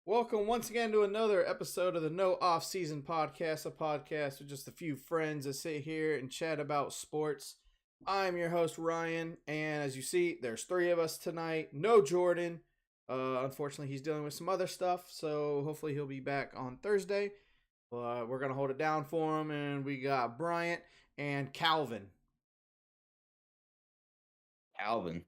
Welcome once again to another episode of the No Offseason podcast, a podcast with just a few friends that sit here and chat about sports. I'm your host, Ryan, and as you see, there's three of us tonight. No Jordan. Unfortunately, he's dealing with some other stuff, so hopefully he'll be back on Thursday. But we're going to hold it down for him, and we got Bryant and Calvin. Calvin.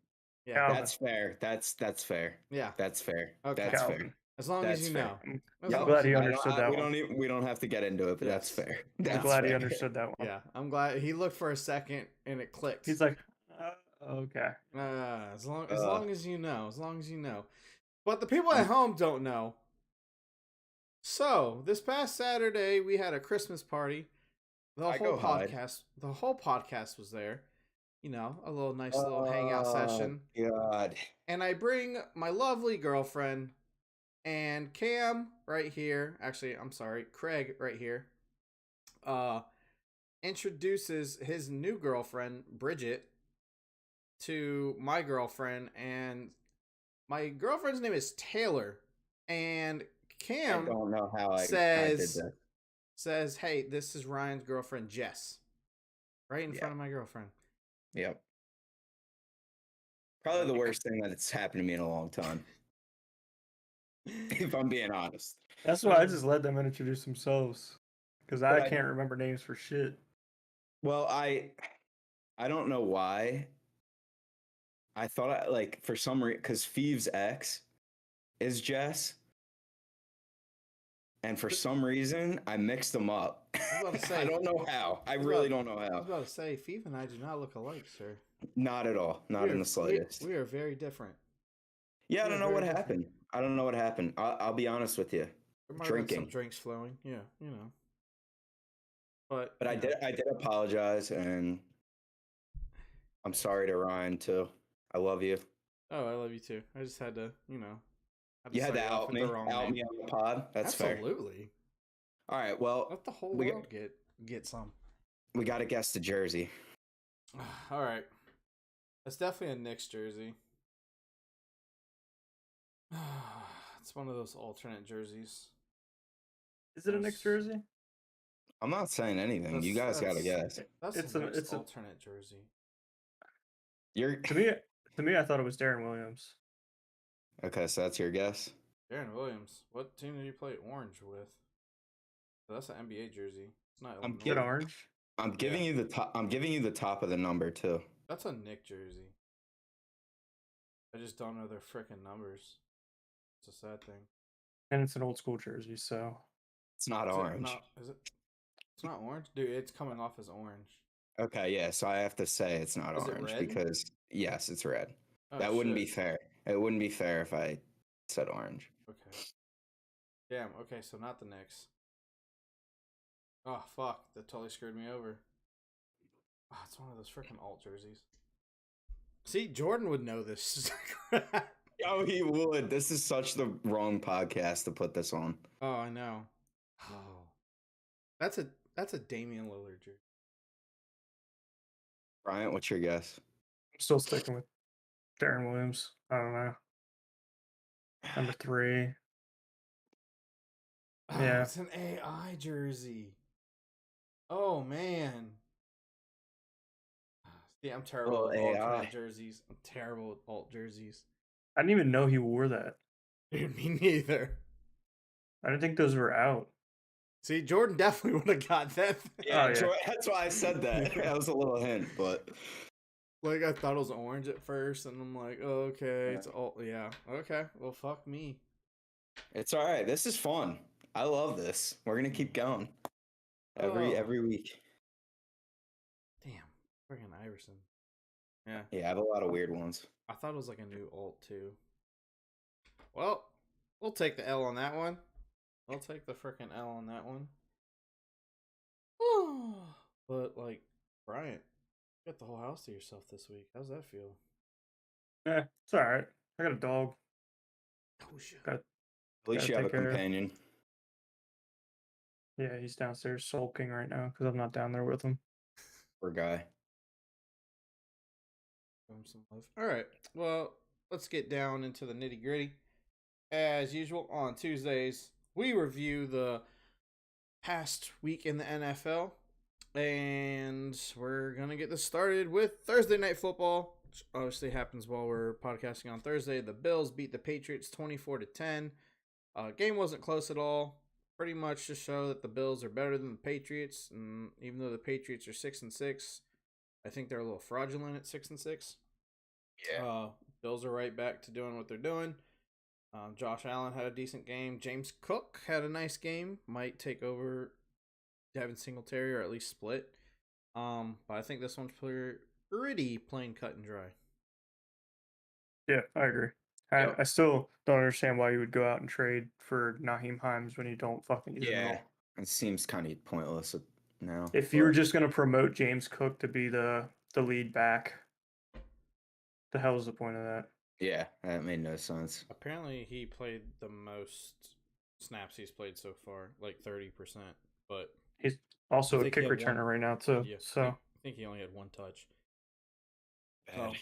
Yeah, Calvin. That's fair. That's fair. Yeah. That's fair. Okay. That's Calvin. fair. As long That's as you fair. know. I'm As glad long he as- understood that one. We don't have to get into it, but Yes. that's fair. I'm That's glad he fair. understood that one. Yeah, I'm glad he looked for a second and it clicked. He's like, okay. As long as you know. But the people at home don't know. So this past Saturday we had a Christmas party. The whole podcast was there. You know, a little nice little hangout session. God. And I bring my lovely girlfriend and Cam right here. Actually, I'm sorry, Craig right here. Introduces his new girlfriend, Bridget, to my girlfriend, and my girlfriend's name is Taylor. And Cam I don't know how I did that. says, "Hey, this is Ryan's girlfriend, Jess." Right in front of my girlfriend. Yep. Probably the worst thing that's happened to me in a long time. If I'm being honest. That's why I just let them introduce themselves. Because I can't remember names for shit. Well, I don't know why. I thought for some reason, because Feve's ex is Jess. And for some reason, I mixed them up. I was about to say- I don't know how. I really don't know I was how. about to say, Fief and I do not look alike, sir. Not at all. Not in the slightest. We are very different. Yeah, I we don't are know very what different. happened. I don't know what happened. I'll be honest with you. There might have been some Drinking. drinks flowing. Yeah, you know. But But I you know. did apologize, and I'm sorry to Ryan too. I love you. Oh, I love you too. I just had to, you know. You had start to you off out with me. the wrong Out name. me on the pod. That's fair. Absolutely. All right. Well, Let the whole we world get some. we got to guess the jersey. All right. That's definitely a Knicks jersey. It's one of those alternate jerseys. Is it a Knicks jersey? I'm not saying anything. You guys got to guess. That's It's a a- Knicks it's a- alternate jersey. You're To me, I thought it was Darren Williams. okay. So that's your guess. Darren Williams. What team did he play orange with? So that's an NBA jersey. It's not. I'm Illinois. Is it orange? I'm giving you the top. I'm giving you the top of the number too. That's a Nick jersey. I just don't know their freaking numbers. It's a sad thing. And it's an old school jersey, so. It's not Is it orange. is it? It's not orange, dude. It's coming off as orange. Okay, yeah. So I have to say it's not Is it orange red? because yes, it's red. Oh, That wouldn't be shit. fair. It wouldn't be fair if I said orange. Okay. Damn. Okay, so not the Knicks. Oh fuck! That totally screwed me over. Oh, it's one of those freaking alt jerseys. See, Jordan would know this. Oh, he would. This is such the wrong podcast to put this on. Oh, I know. Oh, that's a Damian Lillard jersey. Bryant, what's your guess? I'm still sticking with Darren Williams. I don't know. Number 3. Oh, Yeah. it's an AI jersey. Oh man. See, I'm terrible Oh, with AI. alternate jerseys. I'm terrible with alt jerseys. I didn't even know he wore that. Dude, me neither. I didn't think those were out. See, Jordan definitely would have got that. Yeah, Oh, yeah. that's why I said that. That was a little hint, but Like, I thought it was orange at first, and I'm like, oh, okay, Yeah. it's alt. Yeah, okay. Well, fuck me. it's all right. This is fun. I love this. We're gonna keep going every week. Damn, freaking Iverson. Yeah, Yeah, I have a lot of weird ones. I thought it was like a new alt too. Well, we'll take the L on that one. We'll take the freaking L on that one. But like, Bryant, you got the whole house to yourself this week. How's that feel? It's all right. I got a dog. Oh shit. Got, At least Gotta you have a take care of- companion. yeah, he's downstairs sulking right now because I'm not down there with him. Poor guy. Some love. All right. Well, let's get down into the nitty gritty. As usual, on Tuesdays, we review the past week in the NFL. And we're going to get this started with Thursday Night Football, which obviously happens while we're podcasting on Thursday. The Bills beat the Patriots 24-10. Game wasn't close at all. Pretty much just show that the Bills are better than the Patriots. And even though the Patriots are 6-6, I think they're a little fraudulent at 6-6. Yeah. Bills are right back to doing what they're doing. Josh Allen had a decent game. James Cook had a nice game. Might take over Devin Singletary or at least split. But I think this one's pretty plain cut and dry. Yeah, I agree. Yep. I still don't understand why you would go out and trade for Naheem Hines when you don't fucking use him at Yeah. all. It seems kind of pointless now. If you were just going to promote James Cook to be the lead back, the hell is the point of that? Yeah, that made no sense. Apparently, he played the most snaps he's played so far, like 30%. But He's also I a think he kick had returner one- right now too. yeah, So I think he only had one touch. So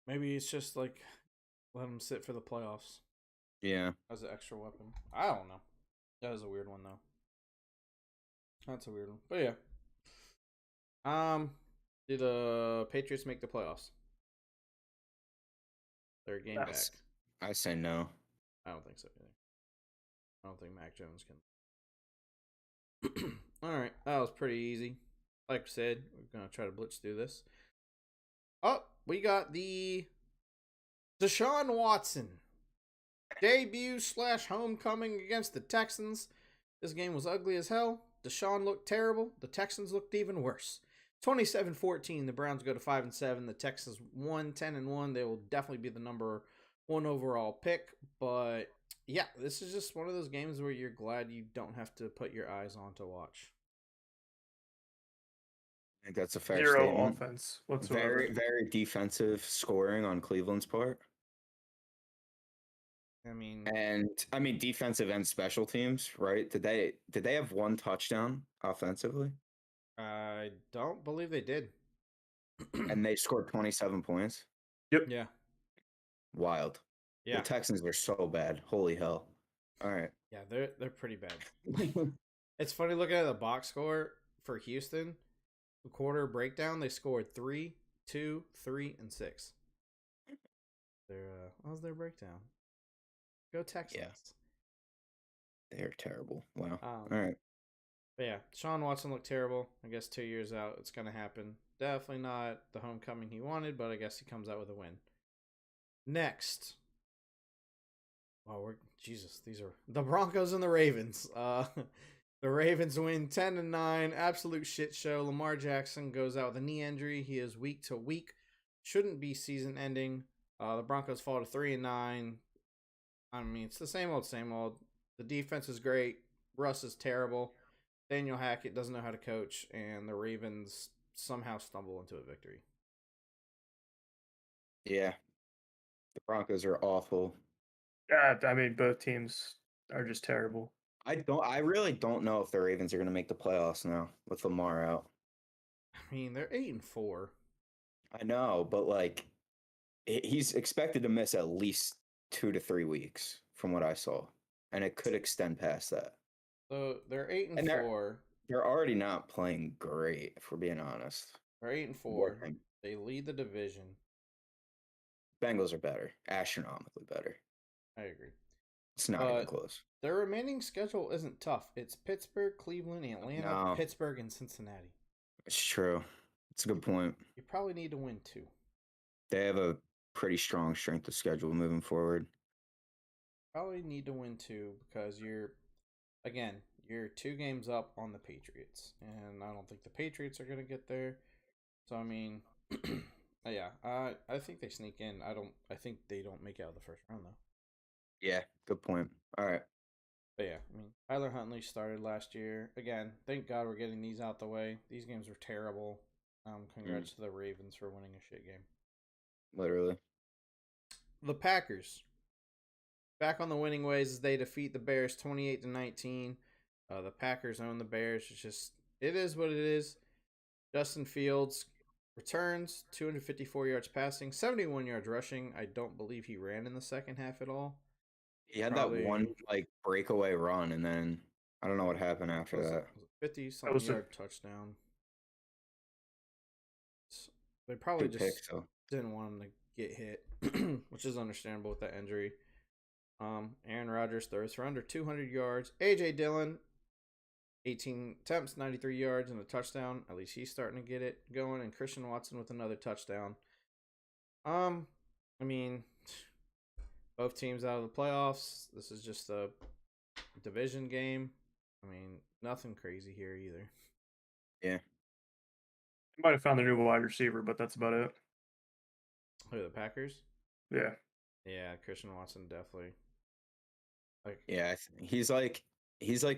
maybe it's just like let him sit for the playoffs Yeah. as an extra weapon. I don't know. That was a weird one though. That's a weird one. But yeah. Did the Patriots make the playoffs? Their game back. I say no. I don't think so either. I don't think Mac Jones can. All right, that was pretty easy. Like I said, we're gonna try to blitz through this. Oh, we got the Deshaun Watson debut / homecoming against the Texans. This game was ugly as hell. Deshaun looked terrible. The Texans looked even worse. 27-14. The Browns go to 5-7. The Texans won 10-1. They will definitely be the number 1 overall pick. But yeah, this is just one of those games where you're glad you don't have to put your eyes on to watch. I think that's a fair zero statement. offense whatsoever. Very, very defensive scoring on Cleveland's part. I mean, And defensive and special teams, right? Did they have one touchdown offensively? I don't believe they did. And they scored 27 points? Yeah. Wild. Yeah. The Texans are so bad. Holy hell. All right. Yeah, they're pretty bad. It's funny looking at the box score for Houston. The quarter breakdown, they scored 3, 2, 3, and 6. What was their breakdown? Go Texans. Yeah. They're terrible. Wow. All right. But yeah, Deshaun Watson looked terrible. I guess 2 years out, it's going to happen. Definitely not the homecoming he wanted, but I guess he comes out with a win. Next. Oh, these are the Broncos and the Ravens. The Ravens win 10-9. Absolute shit show. Lamar Jackson goes out with a knee injury. He is week to week. Shouldn't be season ending. The Broncos fall to 3-9. I mean, it's the same old, same old. The defense is great. Russ is terrible. Daniel Hackett doesn't know how to coach, and the Ravens somehow stumble into a victory. Yeah. The Broncos are awful. I mean, both teams are just terrible. I really don't know if the Ravens are going to make the playoffs now with Lamar out. I mean, they're 8-4. I know, but like he's expected to miss at least 2 to 3 weeks from what I saw, and it could extend past that. So they're 8-4. They're already not playing great, if we're being honest. They're 8-4. They lead the division. Bengals are better, astronomically better. I agree. It's not even close. Their remaining schedule isn't tough. It's Pittsburgh, Cleveland, Atlanta, Pittsburgh, and Cincinnati. It's true. It's a good point. You probably need to win 2. They have a pretty strong strength of schedule moving forward. Probably need to win 2 because you're 2 games up on the Patriots, and I don't think the Patriots are going to get there. So I mean, yeah, I think they sneak in. I think they don't make it out of the first round though. Yeah, good point. All right. But yeah, I mean, Tyler Huntley started last year. Again, thank God we're getting these out the way. These games were terrible. Congrats to the Ravens for winning a shit game. Literally. The Packers back on the winning ways as they defeat the Bears 28-19. The Packers own the Bears. It is what it is. Justin Fields returns 254 yards passing, 71 yards rushing. I don't believe he ran in the second half at all. He had Probably- that one like breakaway run, and then I don't know what happened after was that. it 50 That something was yard touchdown. They probably Two just picks, so didn't want him to get hit, which is understandable with that injury. Aaron Rodgers throws for under 200 yards. AJ Dillon, 18 attempts, 93 yards, and a touchdown. At least he's starting to get it going. And Christian Watson with another touchdown. I mean, both teams out of the playoffs. This is just a division game. I mean, nothing crazy here either. yeah. Might have found the new wide receiver, but that's about it. Who, the Packers? Yeah. Yeah, Christian Watson definitely. Like, Yeah, he's like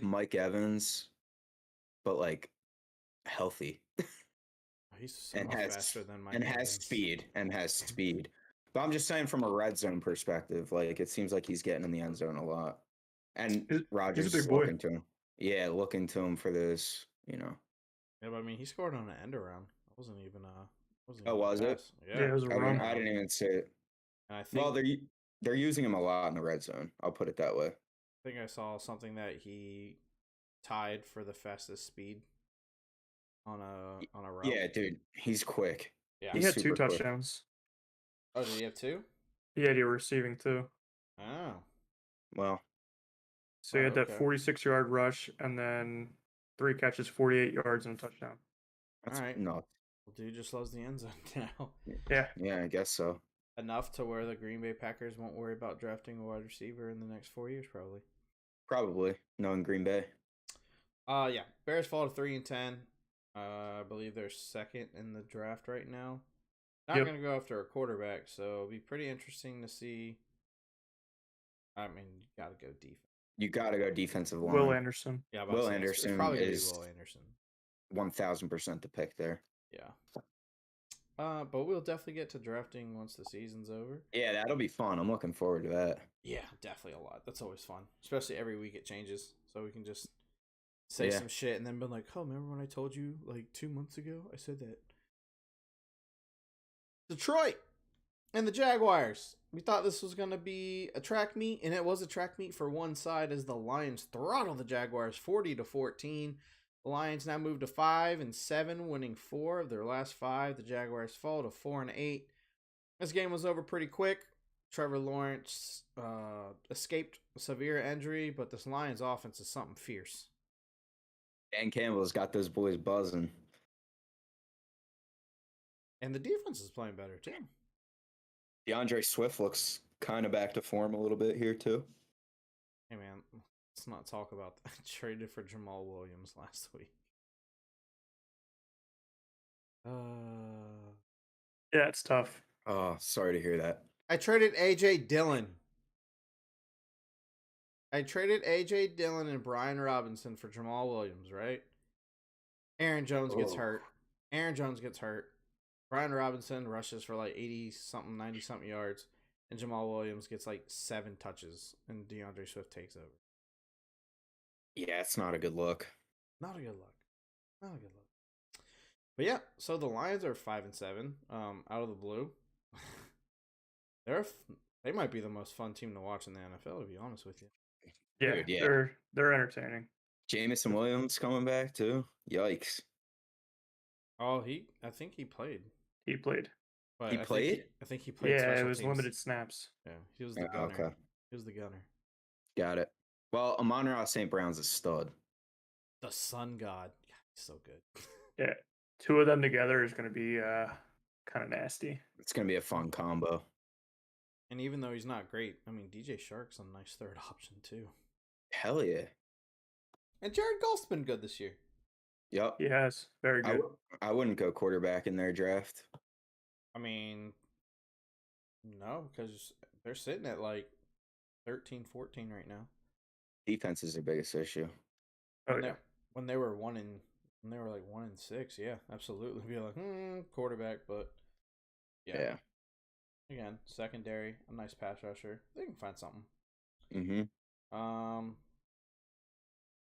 Mike Evans, but like healthy he's so and much has faster than Mike and has Evans. speed and has speed. But I'm just saying from a red zone perspective, like it seems like he's getting in the end zone a lot. And Rodgers he's a big is boy. looking to him. Yeah, looking to him for this, Yeah, but I mean, he scored on an end around. It wasn't even Oh, was it? pass. Yeah, it was a run. I didn't even see it. And I think Well, they're using him a lot in the red zone. I'll put it that way. I think I saw something that he tied for the fastest speed on a route. Yeah, dude, he's quick. Yeah. He He's had 2 super quick. touchdowns. Oh, did he have 2? He had a receiving too. Oh. Well, So he had that okay. 46-yard rush and then 3 catches, 48 yards, and a touchdown. that's All right. nuts. Well, dude just loves the end zone now. Yeah. Yeah, I guess so. Enough to where the Green Bay Packers won't worry about drafting a wide receiver in the next 4 years, probably. Probably. Knowing Green Bay. Yeah. Bears fall to 3-10. I believe they're second in the draft right now. Not Yep. going to go after a quarterback, so it'll be pretty interesting to see. I mean, you got to go defense. You got to go defensive line. Will Anderson. Yeah, Will it's Anderson probably gonna be is Will Anderson. 1,000% the pick there. Yeah. But we'll definitely get to drafting once the season's over. Yeah, that'll be fun. I'm looking forward to that. Yeah, definitely a lot. That's always fun, especially every week it changes, so we can just say some shit and then be like, "Oh, remember when I told you like 2 months ago? I said that." Detroit and the Jaguars. We thought this was going to be a track meet, and it was a track meet for one side as the Lions throttle the Jaguars 40-14. The Lions now move to 5-7, winning 4 of their last 5. The Jaguars fall to 4-8. This game was over pretty quick. Trevor Lawrence escaped a severe injury, but this Lions offense is something fierce. Dan Campbell's got those boys buzzing. And the defense is playing better, too. DeAndre Swift looks kind of back to form a little bit here, too. Hey, man, let's not talk about that. Traded for Jamal Williams last week. Yeah, it's tough. Oh, sorry to hear that. I traded AJ Dillon. I traded AJ Dillon and Brian Robinson for Jamal Williams, right? Aaron Jones gets hurt. Brian Robinson rushes for like 80-something, 90-something yards. And Jamal Williams gets like 7 touches. And DeAndre Swift takes over. Yeah, it's not a good look. Not a good look. But yeah, so the Lions are 5-7 out of the blue. They might be the most fun team to watch in the NFL, to be honest with you. Yeah, Dude, yeah. They're entertaining. Jamison Williams coming back, too. Yikes. Oh, I think he played. He played. But He played? I think he played. Yeah, special it was teams. limited snaps. Yeah, he was the Yeah, gunner. okay. He was the gunner. Got it. Well, Amon-Ra St. Brown's a stud. The Sun God. God, he's so good. Yeah, 2 of them together is going to be kind of nasty. It's going to be a fun combo. And even though he's not great, I mean, DJ Shark's a nice third option, too. Hell yeah. And Jared Goff's been good this year. Yep. He has. Very good. I wouldn't go quarterback in their draft. I mean, no, because they're sitting at like 13-14 right now. Defense is their biggest issue. Oh, yeah. When they were 1-6, yeah, absolutely. Be like, quarterback, but Yeah. Again, secondary, a nice pass rusher. They can find something. Mm-hmm.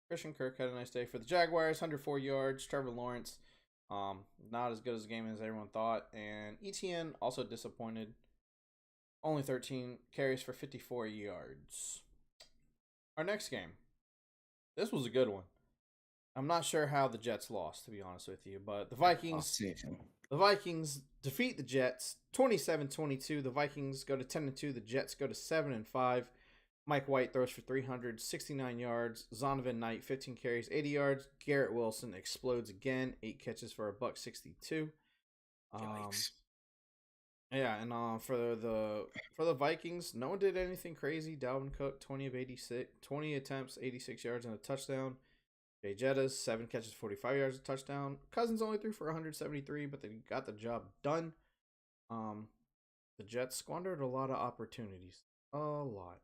Christian Kirk had a nice day for the Jaguars, 104 yards. Trevor Lawrence, not as good as a game as everyone thought. And ETN also disappointed. Only 13 carries for 54 yards. our next game. This was a good one. I'm not sure how the Jets lost, to be honest with you, but the Vikings defeat the Jets 27-22. The Vikings go to 10-2. The Jets go to 7-5. Mike White throws for 369 yards. Zonovan Knight 15 carries, 80 yards. Garrett Wilson explodes again, 8 catches for $162. Yikes. Yeah, and for the Vikings, no one did anything crazy. Dalvin Cook 20 of 86, 20 attempts, 86 yards and a touchdown. Jay Jettas 7 catches, 45 yards, a touchdown. Cousins only threw for 173, but they got the job done. The Jets squandered a lot of opportunities, a lot.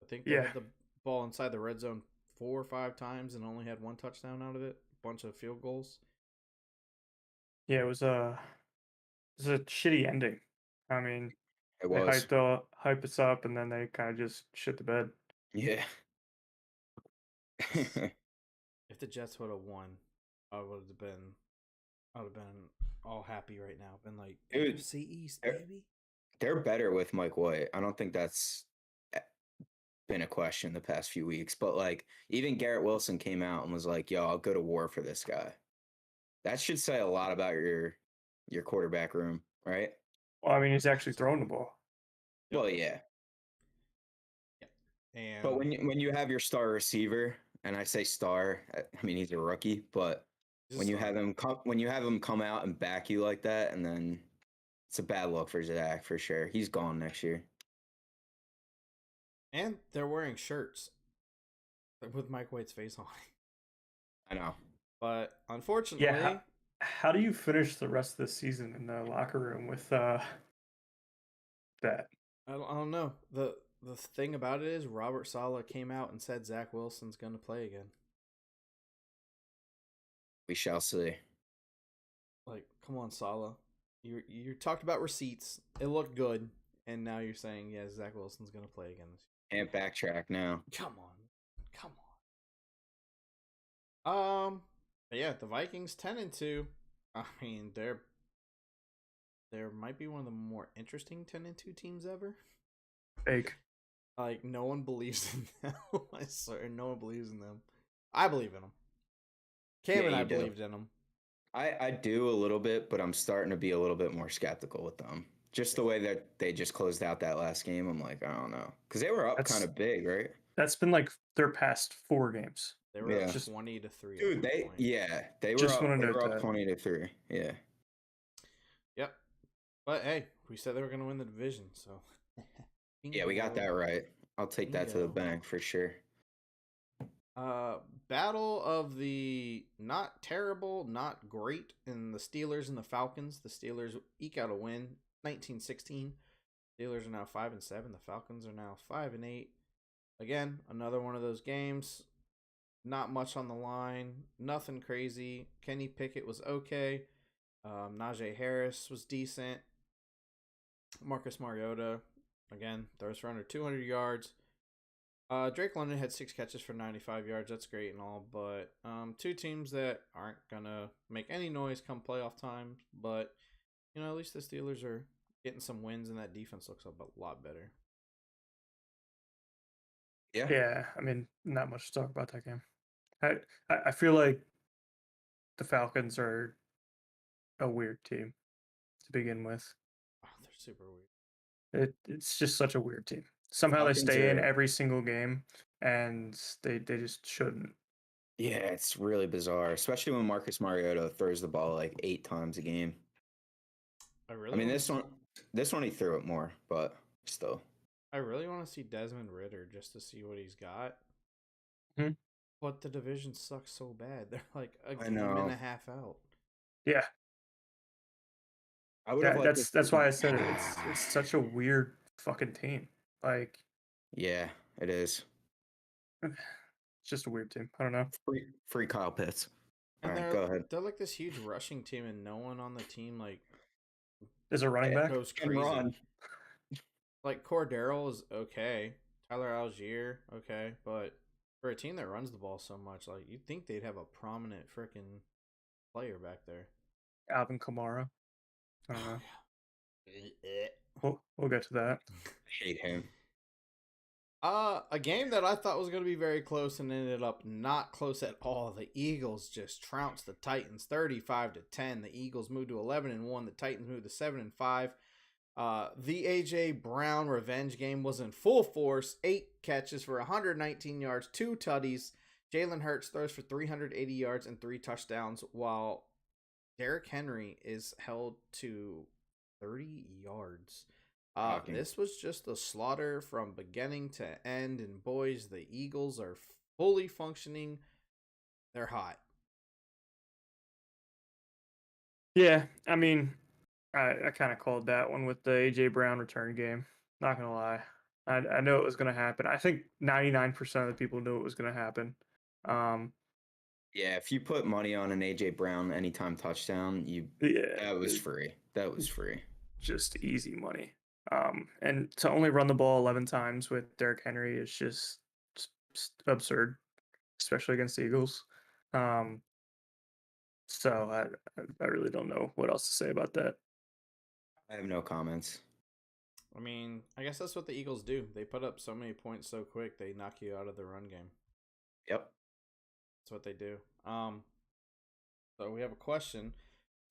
I think they had the ball inside the red zone 4 or 5 times and only had 1 touchdown out of it. A bunch of field goals. Yeah, it was a shitty ending. I mean, It they was. hype us up, and then they kind of just shit the bed. Yeah. If the Jets would have won, I would have been all happy right now. Been like, Dude, NFC East, baby. They're better with Mike White. I don't think that's been a question the past few weeks. But like, even Garrett Wilson came out and was like, "Yo, I'll go to war for this guy." That should say a lot about your quarterback room, right? Well, I mean, he's actually throwing the ball. Yep. Well, yeah. And But when you have your star receiver, and I say star, I mean he's a rookie, but when you have him come out and back you like that, and then it's a bad look for Zach for sure. He's gone next year. And they're wearing shirts with Mike White's face on it. I know. But unfortunately, Yeah, how do you finish the rest of the season in the locker room with that? I don't know. The thing about it is Robert Saleh came out and said Zach Wilson's going to play again. We shall see. Like, come on, Saleh. You talked about receipts. It looked good, and now you're saying, yeah, Zach Wilson's going to play again this year. Can't backtrack now. Come on. But yeah, the Vikings 10-2. I mean, there might be one of the more interesting 10-2 teams ever. Fake. Like, no one believes in them. I swear, no one believes in them. I believe in them. Cam and I believed in them. I do a little bit, but I'm starting to be a little bit more skeptical with them. Just the way that they just closed out that last game, I'm like, I don't know. Because they were up kind of big, right? That's been like their past 4 games. They were up 20-3. Dude, they were just up 20-3. Yeah. Yep. But hey, we said they were going to win the division, so. Yeah, we got that right. I'll take that to the bank for sure. Battle of the not terrible, not great in the Steelers and the Falcons. The Steelers eke out a win, 19-16. Steelers are now 5-7. The Falcons are now 5-8. Again, another one of those games. Not much on the line. Nothing crazy. Kenny Pickett was okay. Najee Harris was decent. Marcus Mariota, again, throws for under 200 yards. Drake London had 6 catches for 95 yards. That's great and all, but 2 teams that aren't going to make any noise come playoff time. But, you know, at least the Steelers are getting some wins, and that defense looks a lot better. Yeah, I mean, not much to talk about that game. I feel like the Falcons are a weird team to begin with. Oh, they're super weird. It's just such a weird team. Somehow they stay in every single game, and they just shouldn't. Yeah, it's really bizarre, especially when Marcus Mariota throws the ball like 8 times a game. I mean, this one he threw it more, but still. I really want to see Desmond Ridder just to see what he's got. Mm-hmm. But the division sucks so bad. They're like a game and a half out. Yeah. I would have that's why I said it. It's such a weird fucking team. Like, yeah, it is. It's just a weird team. I don't know. Free Kyle Pitts. And all right, go ahead. They're like this huge rushing team, and no one on the team like is a running back goes crazy. Like Cordero is okay, Tyler Algier okay, but for a team that runs the ball so much, like you'd think they'd have a prominent freaking player back there. Alvin Kamara. I don't know. We'll get to that. I hate him. A game that I thought was going to be very close and ended up not close at all. The Eagles just trounced the Titans 35-10. The Eagles moved to 11-1. The Titans moved to 7-5. The AJ Brown revenge game was in full force. 8 catches for 119 yards, 2 tutties. Jalen Hurts throws for 380 yards and 3 touchdowns, while Derrick Henry is held to 30 yards. This was just a slaughter from beginning to end, and boys, the Eagles are fully functioning. They're hot. Yeah, I mean, I kind of called that one with the AJ Brown return game. Not gonna lie, I know it was gonna happen. I think 99% of the people knew it was gonna happen. Yeah, if you put money on an AJ Brown anytime touchdown, that was free. That was free. Just easy money. And to only run the ball 11 times with Derrick Henry is just absurd, especially against the Eagles. So I really don't know what else to say about that. I have no comments. I mean, I guess that's what the Eagles do. They put up so many points so quick, they knock you out of the run game. Yep. That's what they do. So we have a question.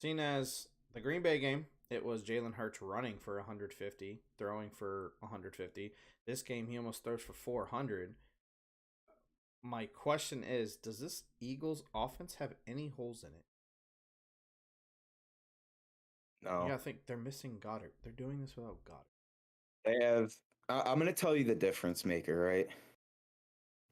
Seen as the Green Bay game, it was Jalen Hurts running for 150, throwing for 150. This game, he almost throws for 400. My question is, does this Eagles offense have any holes in it? No. Yeah, I think they're missing Goddard. They're doing this without Goddard. They have. I'm going to tell you the difference maker, right?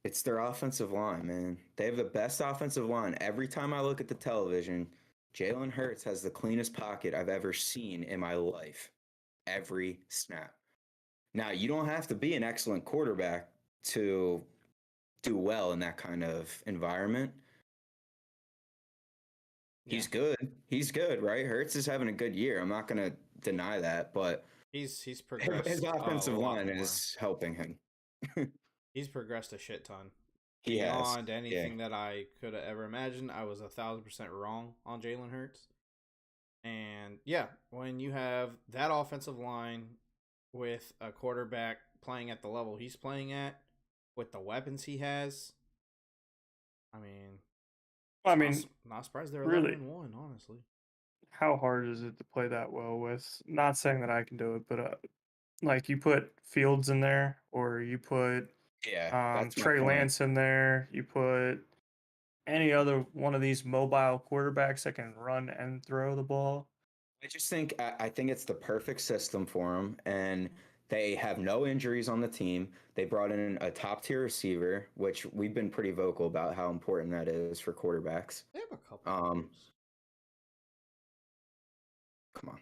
It's their offensive line, man. They have the best offensive line. Every time I look at the television, Jalen Hurts has the cleanest pocket I've ever seen in my life. Every snap. Now, you don't have to be an excellent quarterback to do well in that kind of environment. Yeah. He's good, right? Hurts is having a good year. I'm not going to deny that, but he's progressed. His offensive line is helping him. He's progressed a shit ton. He Beyond anything that I could have ever imagined. I was 1,000% wrong on Jalen Hurts. And yeah, when you have that offensive line with a quarterback playing at the level he's playing at, with the weapons he has, I mean, not surprised they're 11-1, honestly. How hard is it to play that well with? Not saying that I can do it, but like you put Fields in there, or you put Trey Lance in there, you put any other one of these mobile quarterbacks that can run and throw the ball. I think it's the perfect system for them, and they have no injuries on the team. They brought in a top-tier receiver, which we've been pretty vocal about how important that is for quarterbacks. They have a couple. Come on.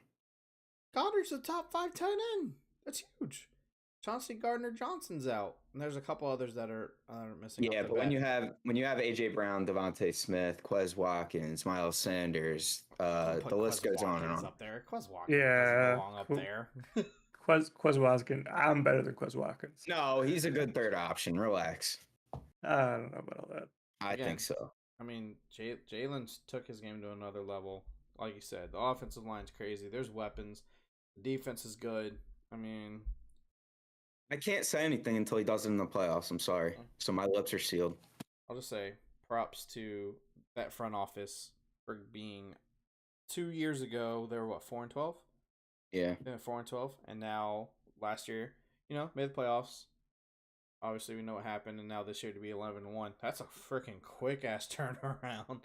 Goddard's a top 5 tight end. That's huge. Chauncey Gardner-Johnson's out, and there's a couple others that are missing. Yeah, but when you have AJ Brown, Devontae Smith, Quez Watkins, Miles Sanders, the list goes on and on. Up there, Quez Watkins doesn't belong up there. Quez Watkins, I'm better than Quez Watkins. No, he's a good third option. Relax. I don't know about all that. I think so. I mean, Jalen's took his game to another level. Like you said, the offensive line's crazy. There's weapons. The defense is good. I mean, I can't say anything until he does it in the playoffs. I'm sorry. So my lips are sealed. I'll just say props to that front office for being 2 years ago. They were 4-12? Yeah. 4-12. And now last year, made the playoffs. Obviously, we know what happened. And now this year to be 11-1. That's a freaking quick ass turnaround.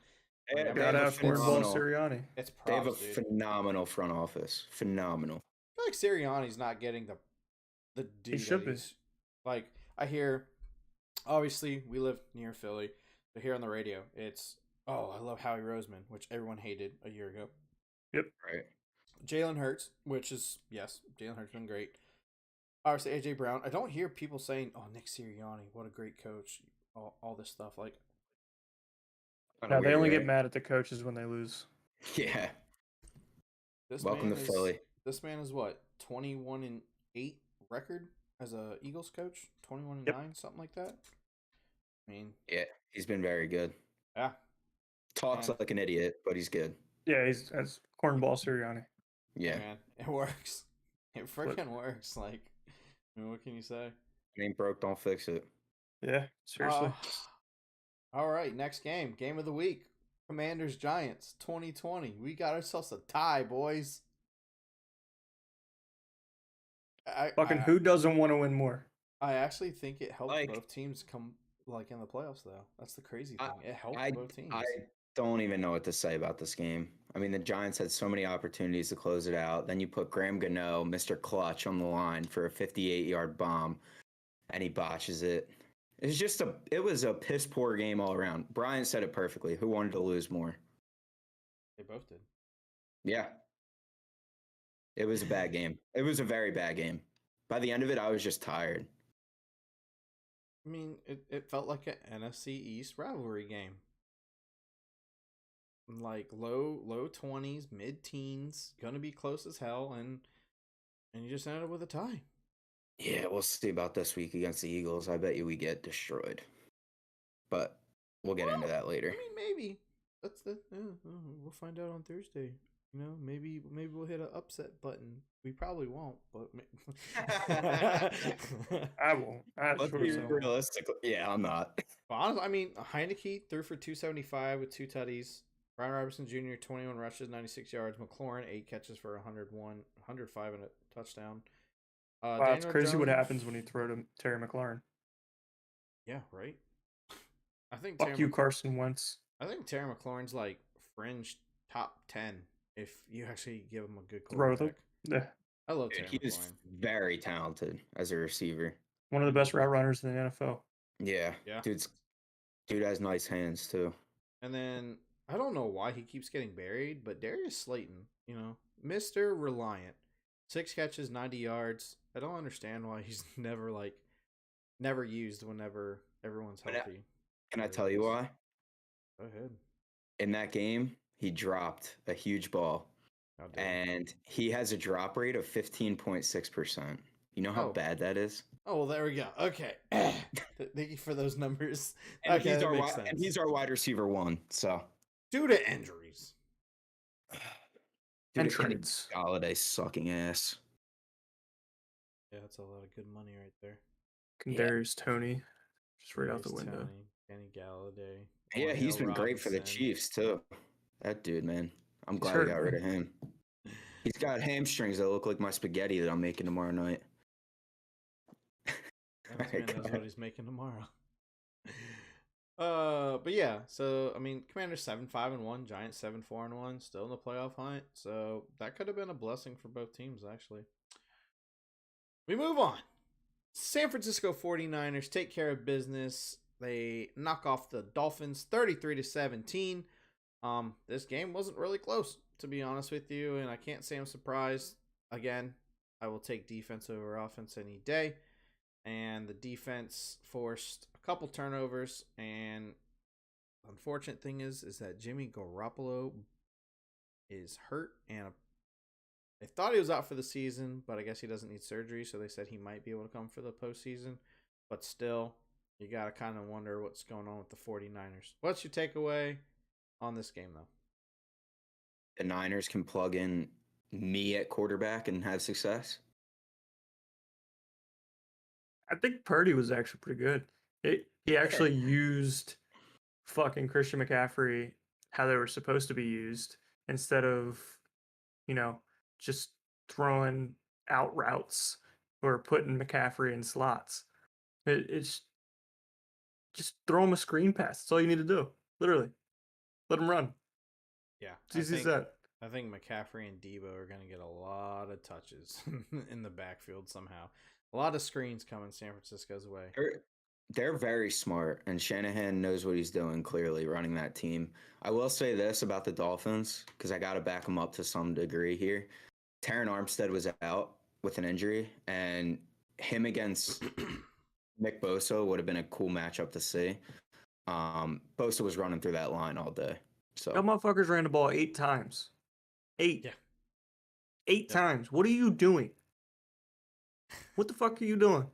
They have Sirianni. They have a phenomenal front office. Phenomenal. I feel like Sirianni's not getting the due. He should be. Like, I hear, obviously, we live near Philly. So here on the radio, it's, I love Howie Roseman, which everyone hated a year ago. Yep. Right. Jalen Hurts, which is, yes, Jalen Hurts been great. Obviously, AJ Brown. I don't hear people saying, Nick Sirianni, what a great coach. All this stuff. Like, no, they only get mad at the coaches when they lose. Yeah. Welcome to Philly. This man is what, 21-8 record as a Eagles coach? 21-9, something like that. I mean, yeah, he's been very good. Yeah. Talks like an idiot, but he's good. Yeah, he's as cornball Sirianni. Yeah, man, it works. It freaking works. Like, what can you say? Ain't broke, don't fix it. Yeah, seriously. All right, next game of the week. Commanders Giants 2020. We got ourselves a tie, boys. Who doesn't want to win more? I actually think it helped both teams come in the playoffs, though. That's the crazy thing. It helped both teams. I don't even know what to say about this game. I mean, the Giants had so many opportunities to close it out. Then you put Graham Gano, Mr. Clutch, on the line for a 58-yard bomb, and he botches it. It was a piss poor game all around. Brian said it perfectly. Who wanted to lose more? They both did. Yeah. It was a bad game. It was a very bad game. By the end of it, I was just tired. I mean, it felt like an NFC East rivalry game. Like low 20s, mid-teens, gonna be close as hell, and you just ended up with a tie. Yeah, we'll see about this week against the Eagles. I bet you we get destroyed. But we'll get into that later. I mean, maybe. We'll find out on Thursday. You know, maybe we'll hit an upset button. We probably won't, but I won't. Let's be realistic. Yeah, I'm not. Honestly, I mean, Heineke threw for 275 with 2 tutties. Brian Robertson Jr. 21 rushes, 96 yards. McLaurin 8 catches for 105 and a touchdown. Wow, it's crazy Jones, what happens when you throw to Terry McLaurin. Yeah, right. I think Fuck you, Carson Wentz. I think Terry McLaurin's like fringe top 10 if you actually give him a good quarterback. Yeah. I love Terry McLaurin. He's very talented as a receiver. One of the best route runners in the NFL. Yeah. Dude has nice hands too. And then I don't know why he keeps getting buried, but Darius Slayton, you know, Mr. Reliant. 6 catches, 90 yards. I don't understand why he's never used whenever everyone's healthy. Can I tell you why? Go ahead. In that game, he dropped a huge ball. And he has a drop rate of 15.6%. You know how bad that is? Oh, well, there we go. Okay. Thank you for those numbers. And he's our wide receiver 1, so. Due to injuries. And trades. Galladay sucking ass. Yeah, that's a lot of good money right there. Kadarius Toney, just right out the window. Kenny Galladay. Yeah, he's been great for the Chiefs too. That dude, man. I'm glad we got rid of him. He's got hamstrings that look like my spaghetti that I'm making tomorrow night. Man knows what he's making tomorrow. But yeah, so I mean, Commanders 7-5-1, Giants 7-4-1, still in the playoff hunt. So that could have been a blessing for both teams, actually. We move on. San Francisco 49ers take care of business. They knock off the Dolphins 33-17. This game wasn't really close, to be honest with you, and I can't say I'm surprised. Again, I will take defense over offense any day. And the defense forced a couple turnovers, and the unfortunate thing is that Jimmy Garoppolo is hurt, and they thought he was out for the season, but I guess he doesn't need surgery, so they said he might be able to come for the postseason. But still, you got to kind of wonder what's going on with the 49ers. What's your takeaway on this game, though? The Niners can plug in me at quarterback and have success. I think Purdy was actually pretty good. He actually used fucking Christian McCaffrey how they were supposed to be used instead of, just throwing out routes or putting McCaffrey in slots. It's just throw him a screen pass. That's all you need to do. Literally. Let him run. Yeah. It's easy as that. I think McCaffrey and Debo are going to get a lot of touches in the backfield somehow. A lot of screens coming San Francisco's way. They're very smart, and Shanahan knows what he's doing, clearly, running that team. I will say this about the Dolphins, because I got to back them up to some degree here. Terron Armstead was out with an injury, and him against Nick Bosa would have been a cool matchup to see. Bosa was running through that line all day. So that motherfuckers ran the ball 8 times. 8. Yeah. 8 times. What are you doing? What the fuck are you doing?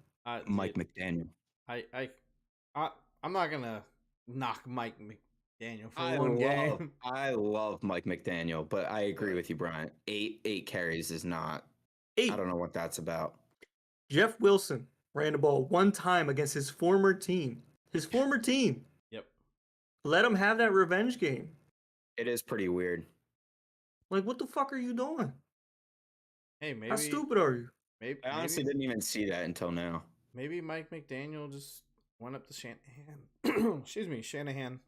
Mike McDaniel. I'm not gonna knock Mike McDaniel for one game. I love Mike McDaniel, but I agree with you, Brian. 8 carries is not. 8. I don't know what that's about. Jeff Wilson ran the ball one time against his former team. His former team. Yep. Let him have that revenge game. It is pretty weird. Like, what the fuck are you doing? Hey, maybe. How stupid are you? I honestly didn't even see that until now. Maybe Mike McDaniel just went up to Shanahan. Excuse me, Shanahan,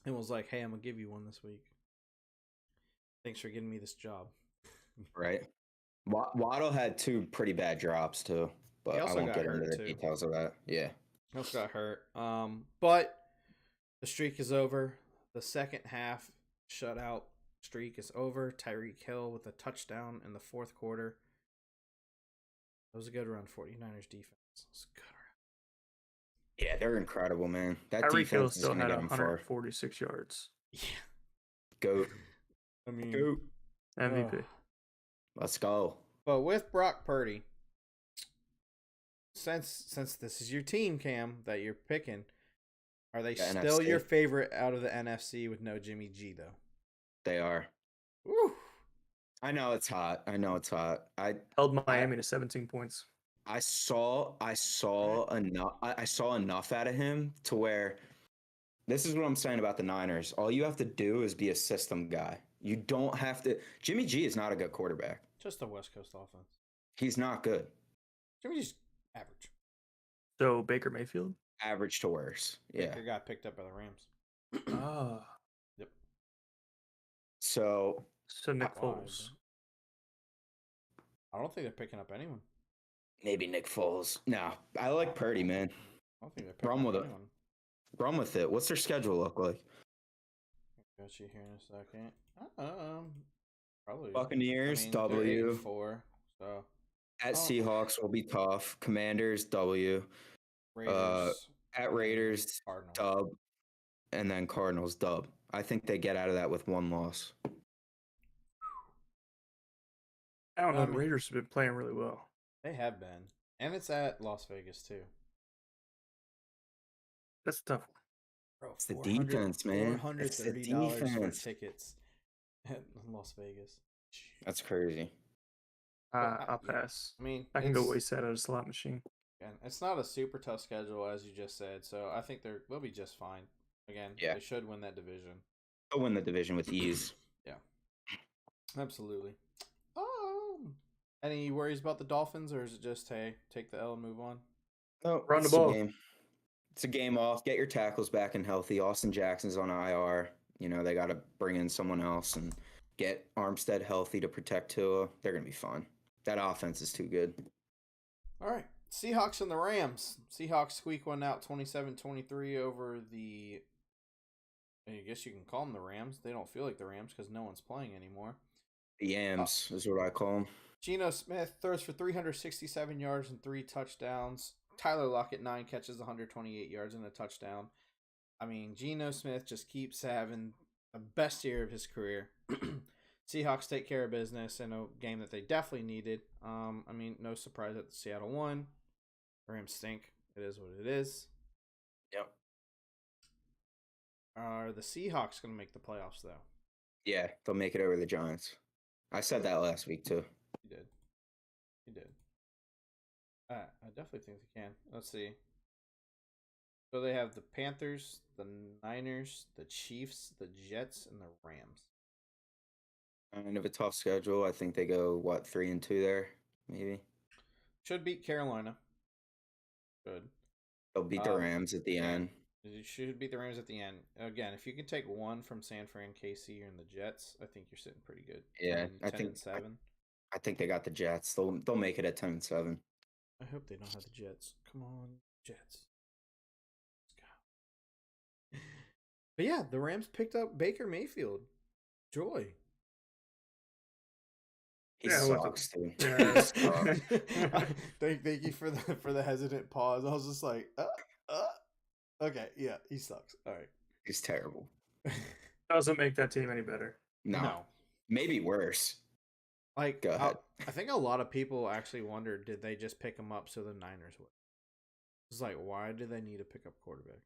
and was like, "Hey, I'm gonna give you one this week. Thanks for getting me this job." Right. Waddle had 2 pretty bad drops too, but I won't get into the details of that. Yeah. He also got hurt. But the streak is over. The second half shutout streak is over. Tyreek Hill with a touchdown in the fourth quarter. That was a good run. 49ers defense. It was a good run. Yeah, they're incredible, man. That Tyreek Hill defense is still going to had get him far. 146 yards. Yeah. Goat. I mean, Goat. MVP. Let's go. But with Brock Purdy, since this is your team, Cam, that you're picking, are they still your favorite out of the NFC with no Jimmy G, though? They are. Woo. I know it's hot. I held Miami to 17 points. I saw enough out of him to where this is what I'm saying about the Niners. All you have to do is be a system guy. You don't have to. Jimmy G is not a good quarterback. Just a West Coast offense. He's not good. Jimmy G's average. So Baker Mayfield? Average to worse. Yeah. Baker got picked up by the Rams. Ah. Yep. So Nick Foles. I don't think they're picking up anyone. Maybe Nick Foles. No, I like Purdy, man. I don't think they're picking up anyone. Run with it. What's their schedule look like? Got you here in a second. Probably Buccaneers, W. 8-4, so at Seahawks will be tough. Commanders, W. Raiders, at Raiders, Cardinals. dub, and then Cardinals, dub. I think they get out of that with 1 loss. I don't know. The Raiders have been playing really well. They have been, and it's at Las Vegas too. That's a tough one. Bro, it's the defense, man. $430 for tickets at Las Vegas. That's crazy. I'll pass. I mean, I can go waste that at a slot machine. And it's not a super tough schedule, as you just said, so I think they'll be just fine. Again, they should win that division. They'll win the division with ease. Yeah, absolutely. Any worries about the Dolphins, or is it just, hey, take the L and move on? No, run the ball. It's a game off. Get your tackles back and healthy. Austin Jackson's on IR. You know, they got to bring in someone else and get Armstead healthy to protect Tua. They're going to be fine. That offense is too good. All right. Seahawks and the Rams. Seahawks squeak one out 27-23 over the, I guess you can call them the Rams. They don't feel like the Rams because no one's playing anymore. The Yams is what I call them. Geno Smith throws for 367 yards and 3 touchdowns. Tyler Lockett, 9 catches, 128 yards and a touchdown. I mean, Geno Smith just keeps having the best year of his career. Seahawks take care of business in a game that they definitely needed. I mean, no surprise that Seattle won. The Rams stink. It is what it is. Yep. Are the Seahawks going to make the playoffs, though? Yeah, they'll make it over the Giants. I said that last week, too. You did. I definitely think they can. Let's see. So they have the Panthers, the Niners, the Chiefs, the Jets, and the Rams. Kind of a tough schedule. I think they go, 3-2 there, maybe? Should beat Carolina. Good. They'll beat the Rams at the end. You should beat the Rams at the end. Again, if you can take one from San Fran, KC, and the Jets, I think you're sitting pretty good. Yeah, 10-7. I think they got the Jets. They'll make it at 10-7. I hope they don't have the Jets. Come on, Jets. Let's go. But yeah, the Rams picked up Baker Mayfield. Joy. He sucks, dude. Yeah. Thank you for the hesitant pause. I was just like, okay, yeah, he sucks. All right. He's terrible. Doesn't make that team any better. No. Maybe worse. Like, go ahead. I think a lot of people actually wondered, did they just pick him up so the Niners would? It's like, why do they need to pick up quarterback?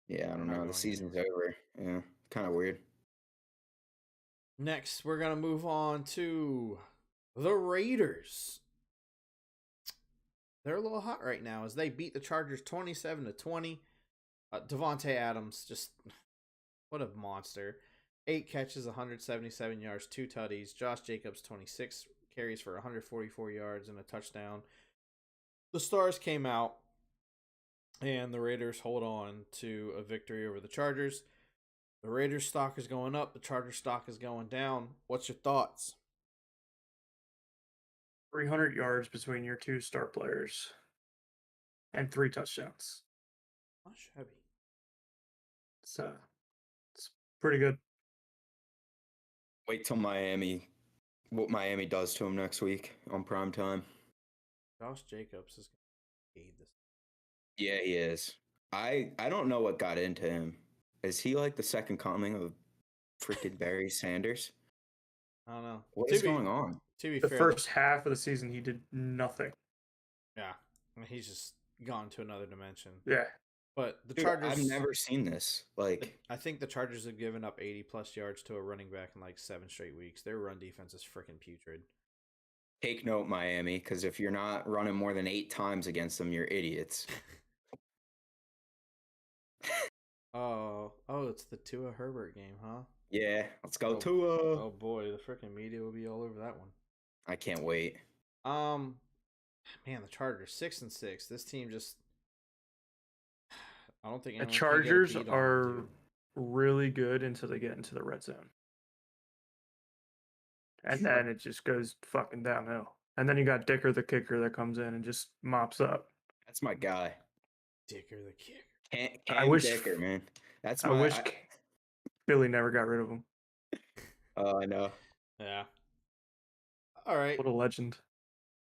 Yeah, I don't know. The season's over. Yeah, kind of weird. Next, we're going to move on to the Raiders. they're a little hot right now as they beat the Chargers 27-20. Devontae Adams, just what a monster. 8 catches, 177 yards, 2 tutties. Josh Jacobs, 26 carries for 144 yards and a touchdown. The Stars came out, and the Raiders hold on to a victory over the Chargers. The Raiders stock is going up. The Chargers stock is going down. What's your thoughts? 300 yards between your 2 star players and 3 touchdowns. Not shabby. So it's pretty good. Wait till what Miami does to him next week on prime time. Josh Jacobs is going to aid this. Yeah, he is. I don't know what got into him. Is he like the second coming of freaking Barry Sanders? I don't know. What is going on? To be the fair, first half of the season, he did nothing. Yeah, he's just gone to another dimension. Yeah. But the Dude, Chargers... I've never seen this. I think the Chargers have given up 80-plus yards to a running back in like 7 straight weeks. Their run defense is freaking putrid. Take note, Miami, because if you're not running more than 8 times against them, you're idiots. It's the Tua Herbert game, huh? Yeah, let's go Tua. Oh boy, the freaking media will be all over that one. I can't wait. Man, the Chargers 6-6. This team just... I don't think the Chargers are really good until they get into the red zone. And then it just goes fucking downhill. And then you got Dicker the kicker that comes in and just mops up. That's my guy. Dicker the kicker. I wish Dicker, man. I wish Philly never got rid of him. Oh, I know. Yeah. All right. What a legend.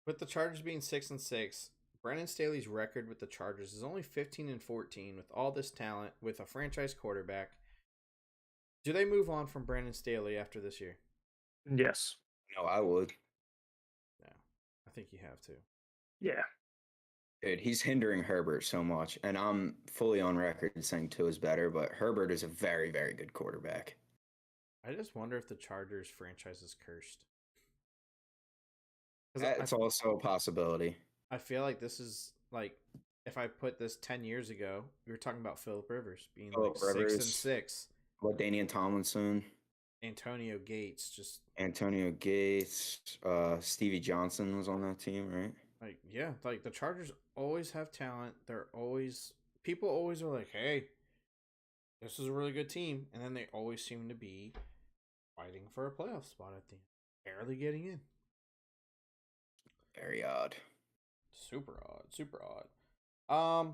With the Chargers being 6-6, Brandon Staley's record with the Chargers is only 15-14 with all this talent, with a franchise quarterback. Do they move on from Brandon Staley after this year? Yes. No, I would. Yeah, I think you have to. Yeah. Dude, he's hindering Herbert so much, and I'm fully on record saying Tua is better, but Herbert is a very, very good quarterback. I just wonder if the Chargers franchise is cursed. That's also a possibility. I feel like this is like, if I put this 10 years ago, we were talking about Phillip Rivers being like 6-6. What, Daniel Tomlinson? Antonio Gates, Stevie Johnson was on that team, right? Like, yeah, like the Chargers always have talent. People always are like, hey, this is a really good team. And then they always seem to be fighting for a playoff spot at the end. Barely getting in. Very odd. Super odd.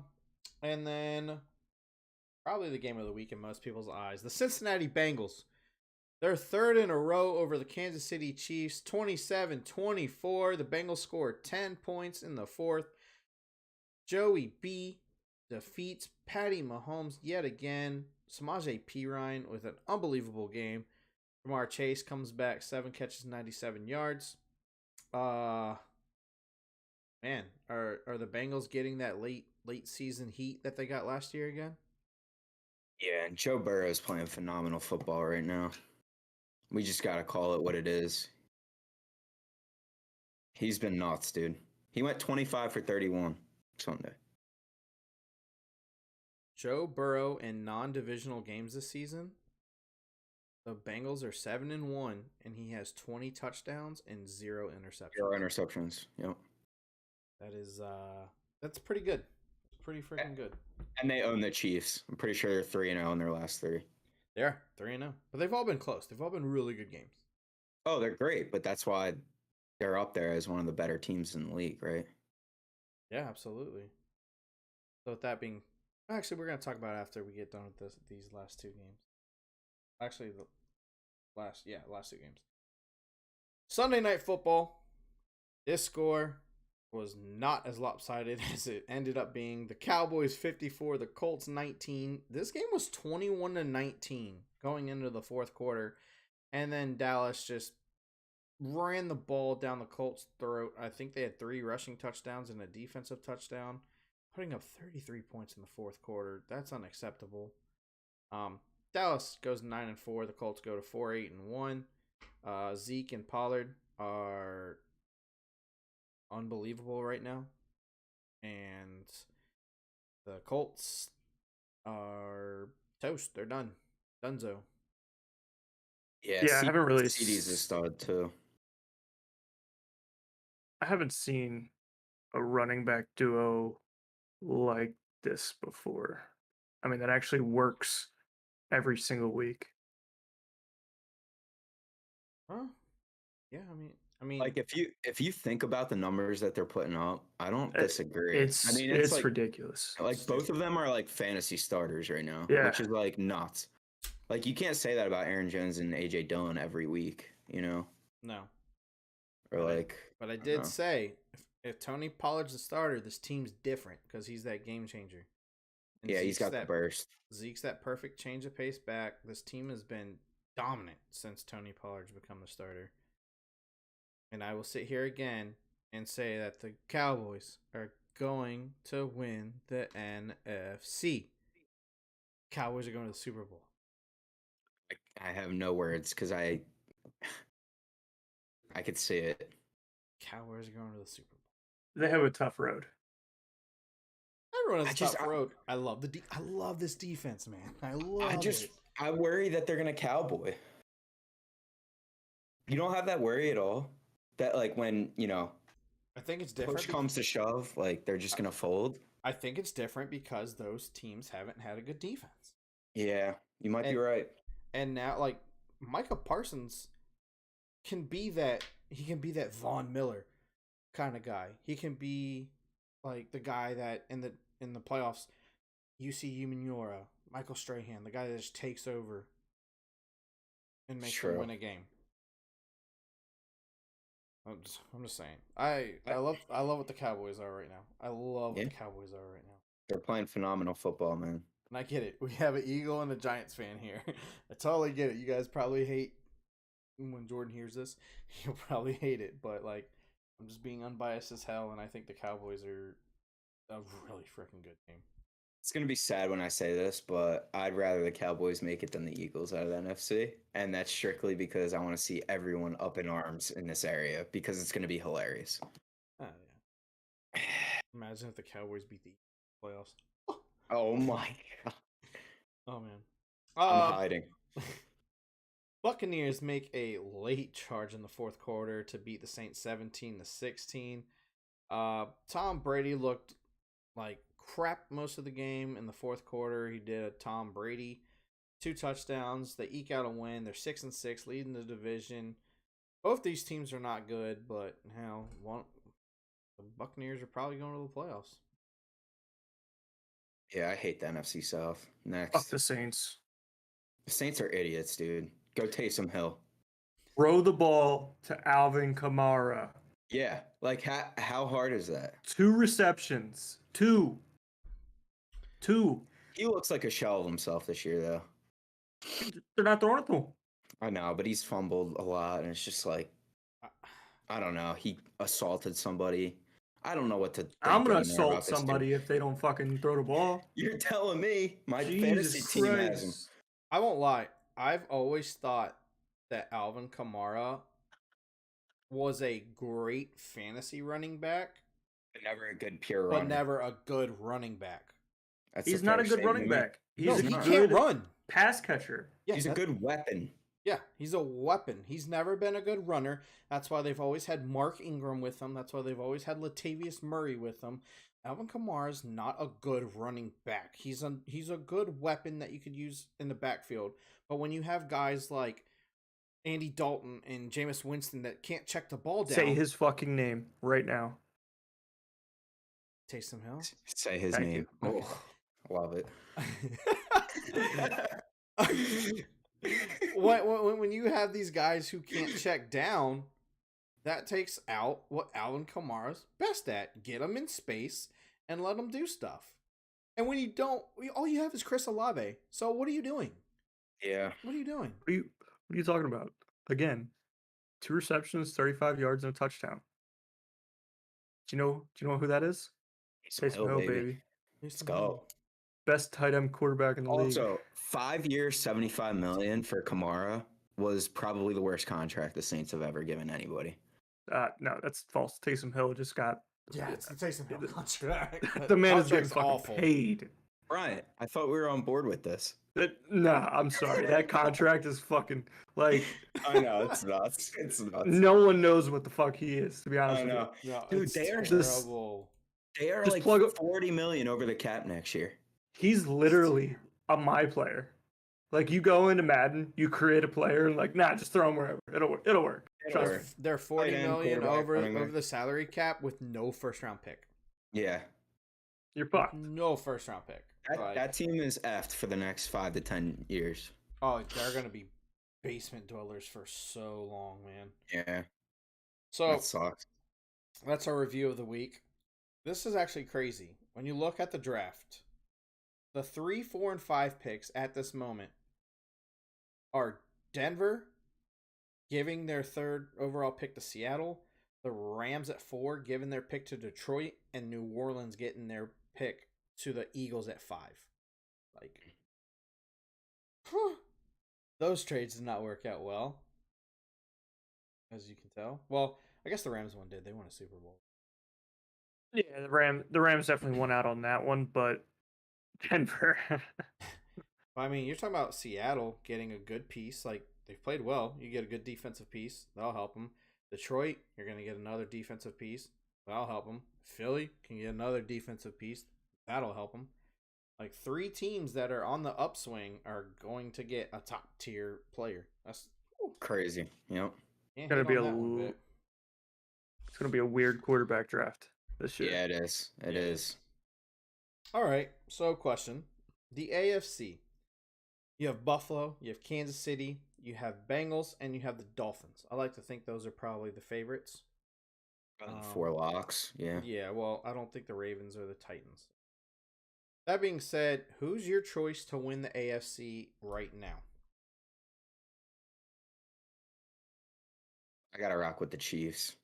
And then probably the game of the week in most people's eyes, the Cincinnati Bengals. They're third in a row over the Kansas City Chiefs, 27-24. The Bengals scored 10 points in the fourth. Joey B defeats Patty Mahomes yet again. Samaje Perine with an unbelievable game. Jamar Chase comes back, 7 catches, 97 yards. Man, are the Bengals getting that late season heat that they got last year again? Yeah, and Joe Burrow is playing phenomenal football right now. We just got to call it what it is. He's been nuts, dude. He went 25 for 31 Sunday. Joe Burrow in non-divisional games this season, the Bengals are 7-1, and he has 20 touchdowns and 0 interceptions. 0 interceptions, yep. That is, that's pretty good. It's pretty freaking good. And they own the Chiefs. I'm pretty sure they're 3-0 in their last 3. They are 3-0, but they've all been close. They've all been really good games. Oh, they're great, but that's why they're up there as one of the better teams in the league, right? Yeah, absolutely. So with that being, actually, we're gonna talk about it after we get done with these last 2 games. Actually, the last 2 games. Sunday Night Football. This score was not as lopsided as it ended up being. The Cowboys 54, the Colts 19. This game was 21-19 going into the fourth quarter, and then Dallas just ran the ball down the Colts' throat. I think they had 3 rushing touchdowns and a defensive touchdown, putting up 33 points in the fourth quarter. That's unacceptable. Dallas goes 9-4. The Colts go to 4-8-1. Zeke and Pollard are unbelievable right now. and the Colts are toast. They're done. Dunzo. Yeah, I haven't really. CD's a stud too. I haven't seen a running back duo like this before. I mean, that actually works every single week. Huh? Yeah, I mean, like if you think about the numbers that they're putting up, I don't disagree. It's like, ridiculous. Like both of them are like fantasy starters right now, Yeah. which is like nuts. Like you can't say that about Aaron Jones and AJ Dillon every week, you know? No. Or But I did say if Tony Pollard's the starter, this team's different because he's that game changer. And yeah, he's got the burst. Zeke's that perfect change of pace back. This team has been dominant since Tony Pollard's become the starter. And I will sit here again and say that the Cowboys are going to win the NFC. Cowboys are going to the Super Bowl. I have no words because I could see it. Cowboys are going to the Super Bowl. They have a tough road. Everyone has a tough road. I love I love this defense, man. I worry that they're gonna cowboy. You don't have that worry at all. That like when I think it's different. Push comes to shove, like they're just gonna fold. I think it's different because those teams haven't had a good defense. Yeah, you might be right. And now, like Micah Parsons can be that. He can be that Von Miller kind of guy. He can be like the guy that in the playoffs, UC Umanura, Michael Strahan, the guy that just takes over and makes them win a game. I'm just saying. I love what the Cowboys are right now. I love what the Cowboys are right now. They're playing phenomenal football, man. And I get it. We have an Eagle and a Giants fan here. I totally get it. You guys probably hate when Jordan hears this. He'll probably hate it, but like I'm just being unbiased as hell, and I think the Cowboys are a really freaking good team. It's going to be sad when I say this, but I'd rather the Cowboys make it than the Eagles out of the NFC. And that's strictly because I want to see everyone up in arms in this area because it's going to be hilarious. Oh, yeah. Imagine if the Cowboys beat the playoffs. Oh, my God. Oh, man. I'm hiding. Buccaneers make a late charge in the fourth quarter to beat the Saints 17-16. Tom Brady looked like crap most of the game in the fourth quarter. He did a Tom Brady, 2 touchdowns. They eke out a win. They're 6-6, leading the division. Both these teams are not good, but the Buccaneers are probably going to the playoffs. Yeah, I hate the NFC South. Next, fuck the Saints. The Saints are idiots, dude. Go Taysom Hill. Throw the ball to Alvin Kamara. Yeah, like how hard is that? 2 receptions. 2. He looks like a shell of himself this year, though. They're not throwing it to him. I know, but he's fumbled a lot, and it's just like, I don't know. He assaulted somebody. I don't know what to think. I'm going to assault somebody if they don't fucking throw the ball. You're telling me my fantasy team has him. I won't lie. I've always thought that Alvin Kamara was a great fantasy running back. But never a good pure runner. But never a good running back. He's not a good running back. He can't run. Pass catcher. Yeah, he's a good weapon. Yeah, he's a weapon. He's never been a good runner. That's why they've always had Mark Ingram with them. That's why they've always had Latavius Murray with them. Alvin Kamara's not a good running back. He's a good weapon that you could use in the backfield. But when you have guys like Andy Dalton and Jameis Winston that can't check the ball down. Say his fucking name right now. Taysom Hill? Say his name. Oh, love it. when you have these guys who can't check down, that takes out what Alvin Kamara's best at. Get them in space and let them do stuff. And when you don't, all you have is Chris Olave. So what are you doing? Yeah. What are you doing? What are you talking about? Again, 2 receptions, 35 yards, and a touchdown. Do you know who that is? Taysom Hill, baby. Let's go. Best tight end quarterback in the league. Also, 5 years, $75 million for Kamara was probably the worst contract the Saints have ever given anybody. No, that's false. Taysom Hill just got Yeah, it's the Taysom Hill contract. The man is getting fucking paid. Right. I thought we were on board with this. Nah, I'm sorry. That contract is fucking like. I know it's nuts. It's nuts. No one knows what the fuck he is. To be honest with you, no, dude, they are terrible. They are like $40 million over the cap next year. He's literally a my player. Like you go into Madden, you create a player, and like, nah, just throw him wherever. It'll work. They're $40 million over the salary cap with no first round pick. Yeah, you're fucked. No first round pick. That team is effed for the next 5 to 10 years. Oh, they're gonna be basement dwellers for so long, man. Yeah. So that sucks. That's our review of the week. This is actually crazy. When you look at the draft, the 3, 4, and 5 picks at this moment are Denver giving their 3rd overall pick to Seattle, the Rams at 4 giving their pick to Detroit, and New Orleans getting their pick to the Eagles at 5. Like, those trades did not work out well, as you can tell. Well, I guess the Rams one did. They won a Super Bowl. Yeah, the Rams definitely won out on that one, but Denver. I mean, you're talking about Seattle getting a good piece. Like, they've played well. You get a good defensive piece. That'll help them. Detroit, you're going to get another defensive piece. That'll help them. Philly can get another defensive piece. That'll help them. Like, 3 teams that are on the upswing are going to get a top-tier player. That's crazy. Yep. It's going to be a weird quarterback draft this year. Yeah, it is. It is. All right. So, question. The AFC. You have Buffalo, you have Kansas City, you have Bengals, and you have the Dolphins. I like to think those are probably the favorites. 4 locks, yeah. Yeah, well, I don't think the Ravens or the Titans. That being said, who's your choice to win the AFC right now? I got to rock with the Chiefs.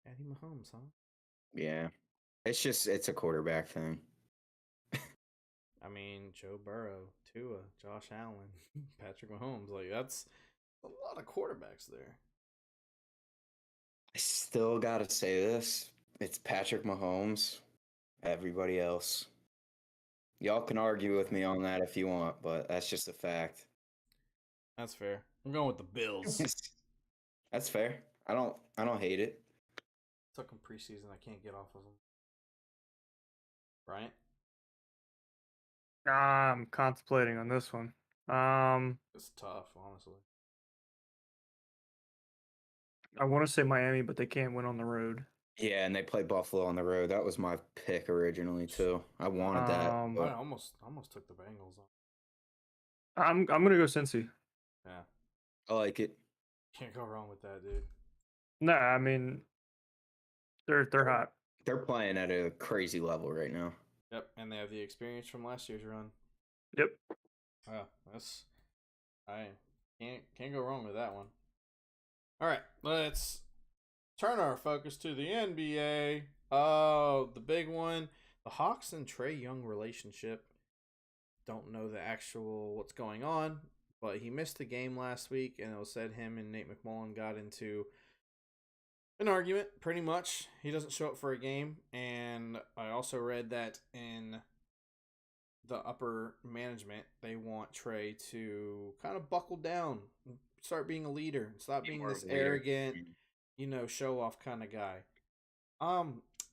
Patty Mahomes, huh? Yeah. It's a quarterback thing. I mean, Joe Burrow, Tua, Josh Allen, Patrick Mahomes. Like, that's a lot of quarterbacks there. I still got to say this. It's Patrick Mahomes. Everybody else. Y'all can argue with me on that if you want, but that's just a fact. That's fair. I'm going with the Bills. That's fair. I don't hate it. Took them preseason. I can't get off of them. Bryant? I'm contemplating on this one. It's tough, honestly. I want to say Miami, but they can't win on the road. Yeah, and they play Buffalo on the road. That was my pick originally too. I wanted that. I almost took the Bengals on. I'm gonna go Cincy. Yeah, I like it. Can't go wrong with that, dude. Nah, I mean, they're hot. They're playing at a crazy level right now. Yep, and they have the experience from last year's run. Yep. I can't go wrong with that one. All right, let's turn our focus to the NBA. Oh, the big one, the Hawks and Trae Young relationship. Don't know the actual what's going on, but he missed the game last week, and it was said him and Nate McMullen got into an argument, pretty much. He doesn't show up for a game, and I also read that in the upper management, they want Trae to kind of buckle down, and start being a leader, stop being this arrogant, show off kind of guy.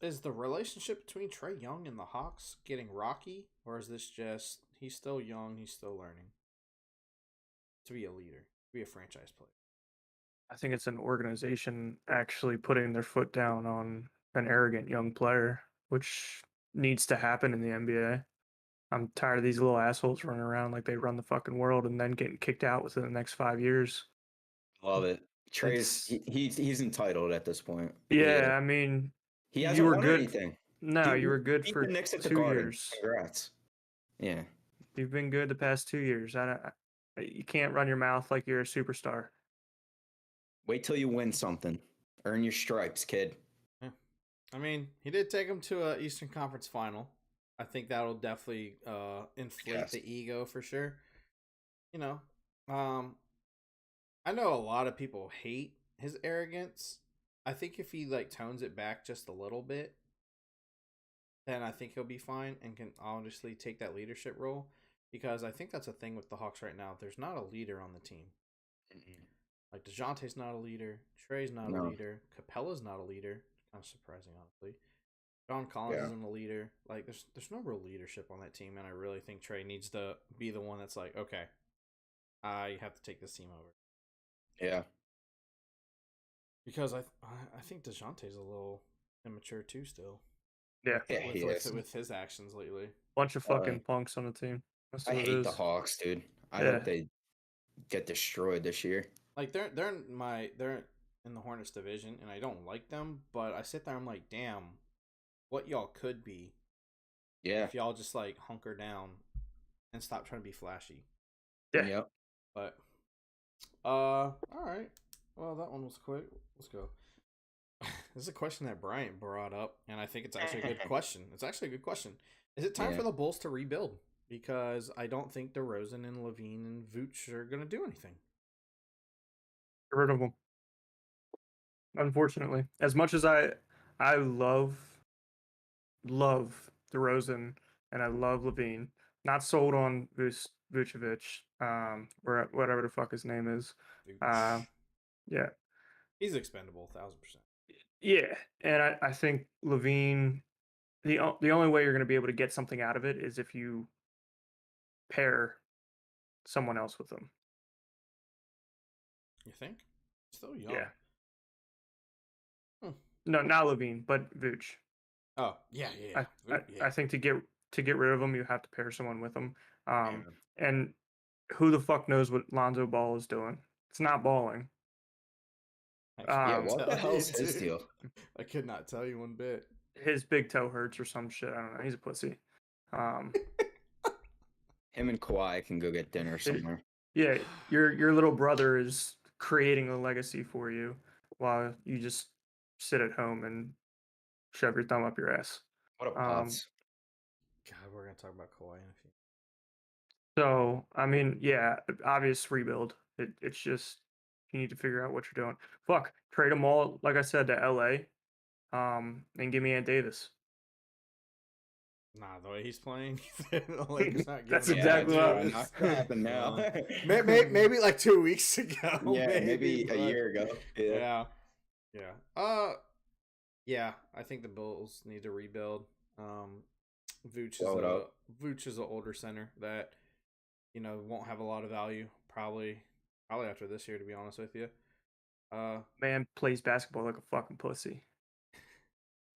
Is the relationship between Trae Young and the Hawks getting rocky, or is this just he's still young, he's still learning to be a leader, to be a franchise player? I think it's an organization actually putting their foot down on an arrogant young player, which needs to happen in the NBA. I'm tired of these little assholes running around like they run the fucking world and then getting kicked out within the next 5 years. Love it. Trae's he's entitled at this point. Yeah, I mean, he hasn't won anything. No, you were good for the Knicks at 2 years. Congrats. Yeah, you've been good the past 2 years. You can't run your mouth like you're a superstar. Wait till you win something. Earn your stripes, kid. Yeah. I mean, he did take him to an Eastern Conference final. I think that'll definitely inflate the ego for sure. I know a lot of people hate his arrogance, I think if he like tones it back just a little bit, then I think he'll be fine and can honestly take that leadership role. Because I think that's a thing with the Hawks right now. There's not a leader on the team. Mm-mm. Like DeJounte's not a leader, Trae's not a No. leader, Capella's not a leader. Kind of surprising, honestly. John Collins Yeah. isn't a leader. Like there's no real leadership on that team, and I really think Trae needs to be the one that's like, okay, I have to take this team over. Yeah. Because I think DeJounte's a little immature too still. Yeah. With his actions lately. Bunch of fucking punks on the team. That's I what it hate is. the Hawks, dude. I hope they get destroyed this year. Like they're in the Hornets division, and I don't like them, but I sit there, I'm like, damn, what y'all could be. Yeah. If y'all just like hunker down and stop trying to be flashy. Yeah. Yep. But all right. Well, that one was quick. Let's go. This is a question that Bryant brought up, and I think it's actually a good question. It's actually a good question. Is it time for the Bulls to rebuild? Because I don't think DeRozan and Levine and Vooch are going to do anything. Get rid of them. Unfortunately, as much as I love DeRozan and I love Levine, not sold on Vucevic, or whatever the fuck his name is. Yeah, he's expendable, 1,000%. Yeah, and I think Levine, the only way you're going to be able to get something out of it is if you pair someone else with them. You think? Still young. Yeah. No, not Levine, but Vooch. Oh, yeah. I think to get rid of them, you have to pair someone with them. And who the fuck knows what Lonzo Ball is doing? It's not balling. What the hell's his deal? I could not tell you one bit. His big toe hurts or some shit. I don't know. He's a pussy. Him and Kawhi can go get dinner somewhere. Yeah, your little brother is creating a legacy for you while you just sit at home and shove your thumb up your ass. What a putz. God, we're gonna talk about Kawhi in a few. So I mean, yeah, obvious rebuild. It's just you need to figure out what you're doing. Fuck, trade them all, like I said, to LA. And give me Ant Davis. Nah, the way he's playing, the Lakers not That's exactly what not gonna happen now. maybe like 2 weeks ago. Yeah, maybe a year ago. Yeah. Yeah. I think the Bulls need to rebuild. Vooch is an older center that won't have a lot of value. Probably after this year, to be honest with you. Man plays basketball like a fucking pussy.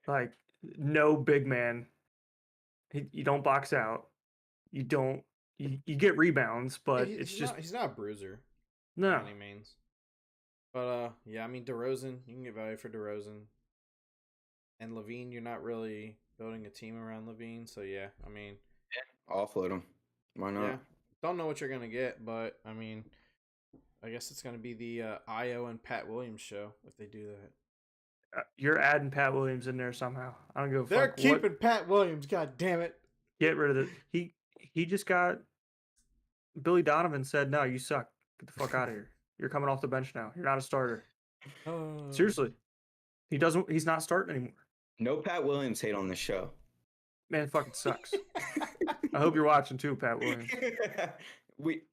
Like no big man. You don't box out. You don't. You get rebounds, but he's not a bruiser. No. By any means. But yeah, I mean DeRozan, you can get value for DeRozan. And Levine, you're not really building a team around Levine, so yeah, I mean, offload him. Why not? Yeah, don't know what you're gonna get, but I mean, I guess it's gonna be the Io and Pat Williams show if they do that. You're adding Pat Williams in there somehow. I don't give a fuck. They're keeping Pat Williams. God damn it! Get rid of it. He just got. Billy Donovan said, "No, you suck. Get the fuck out of here. You're coming off the bench now. You're not a starter." Seriously, he's not starting anymore. No Pat Williams hate on this show. Man, fucking sucks. I hope you're watching too, Pat Williams.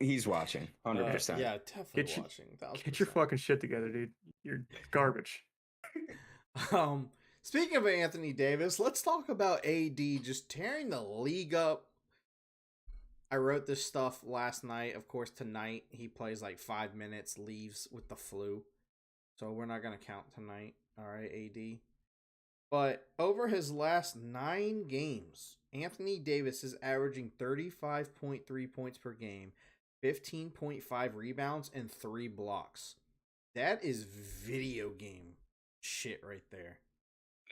He's watching, 100%. Yeah, definitely watching. Get your fucking shit together, dude. You're garbage. Speaking of Anthony Davis, let's talk about AD just tearing the league up. I wrote this stuff last night. Of course, tonight he plays like 5 minutes, leaves with the flu. So we're not going to count tonight. All right, AD. But over his last 9 games, Anthony Davis is averaging 35.3 points per game, 15.5 rebounds, and 3 blocks. That is video game shit right there.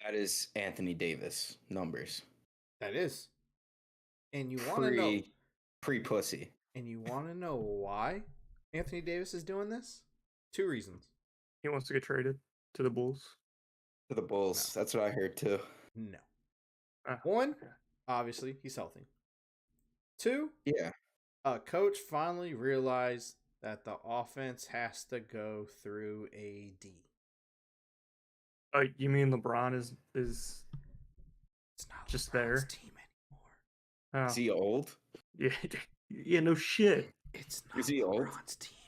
That is Anthony Davis numbers. That is. And you want to know pre-pussy. And you want to know why Anthony Davis is doing this? 2 reasons. He wants to get traded to the Bulls. To the Bulls. No. That's what I heard too. No. 1, obviously, he's healthy. 2, coach finally realized that the offense has to go through AD. Oh, you mean LeBron is It's not just LeBron's there? team anymore. Oh. Is he old? Yeah, no shit. It's not Is he old? LeBron's team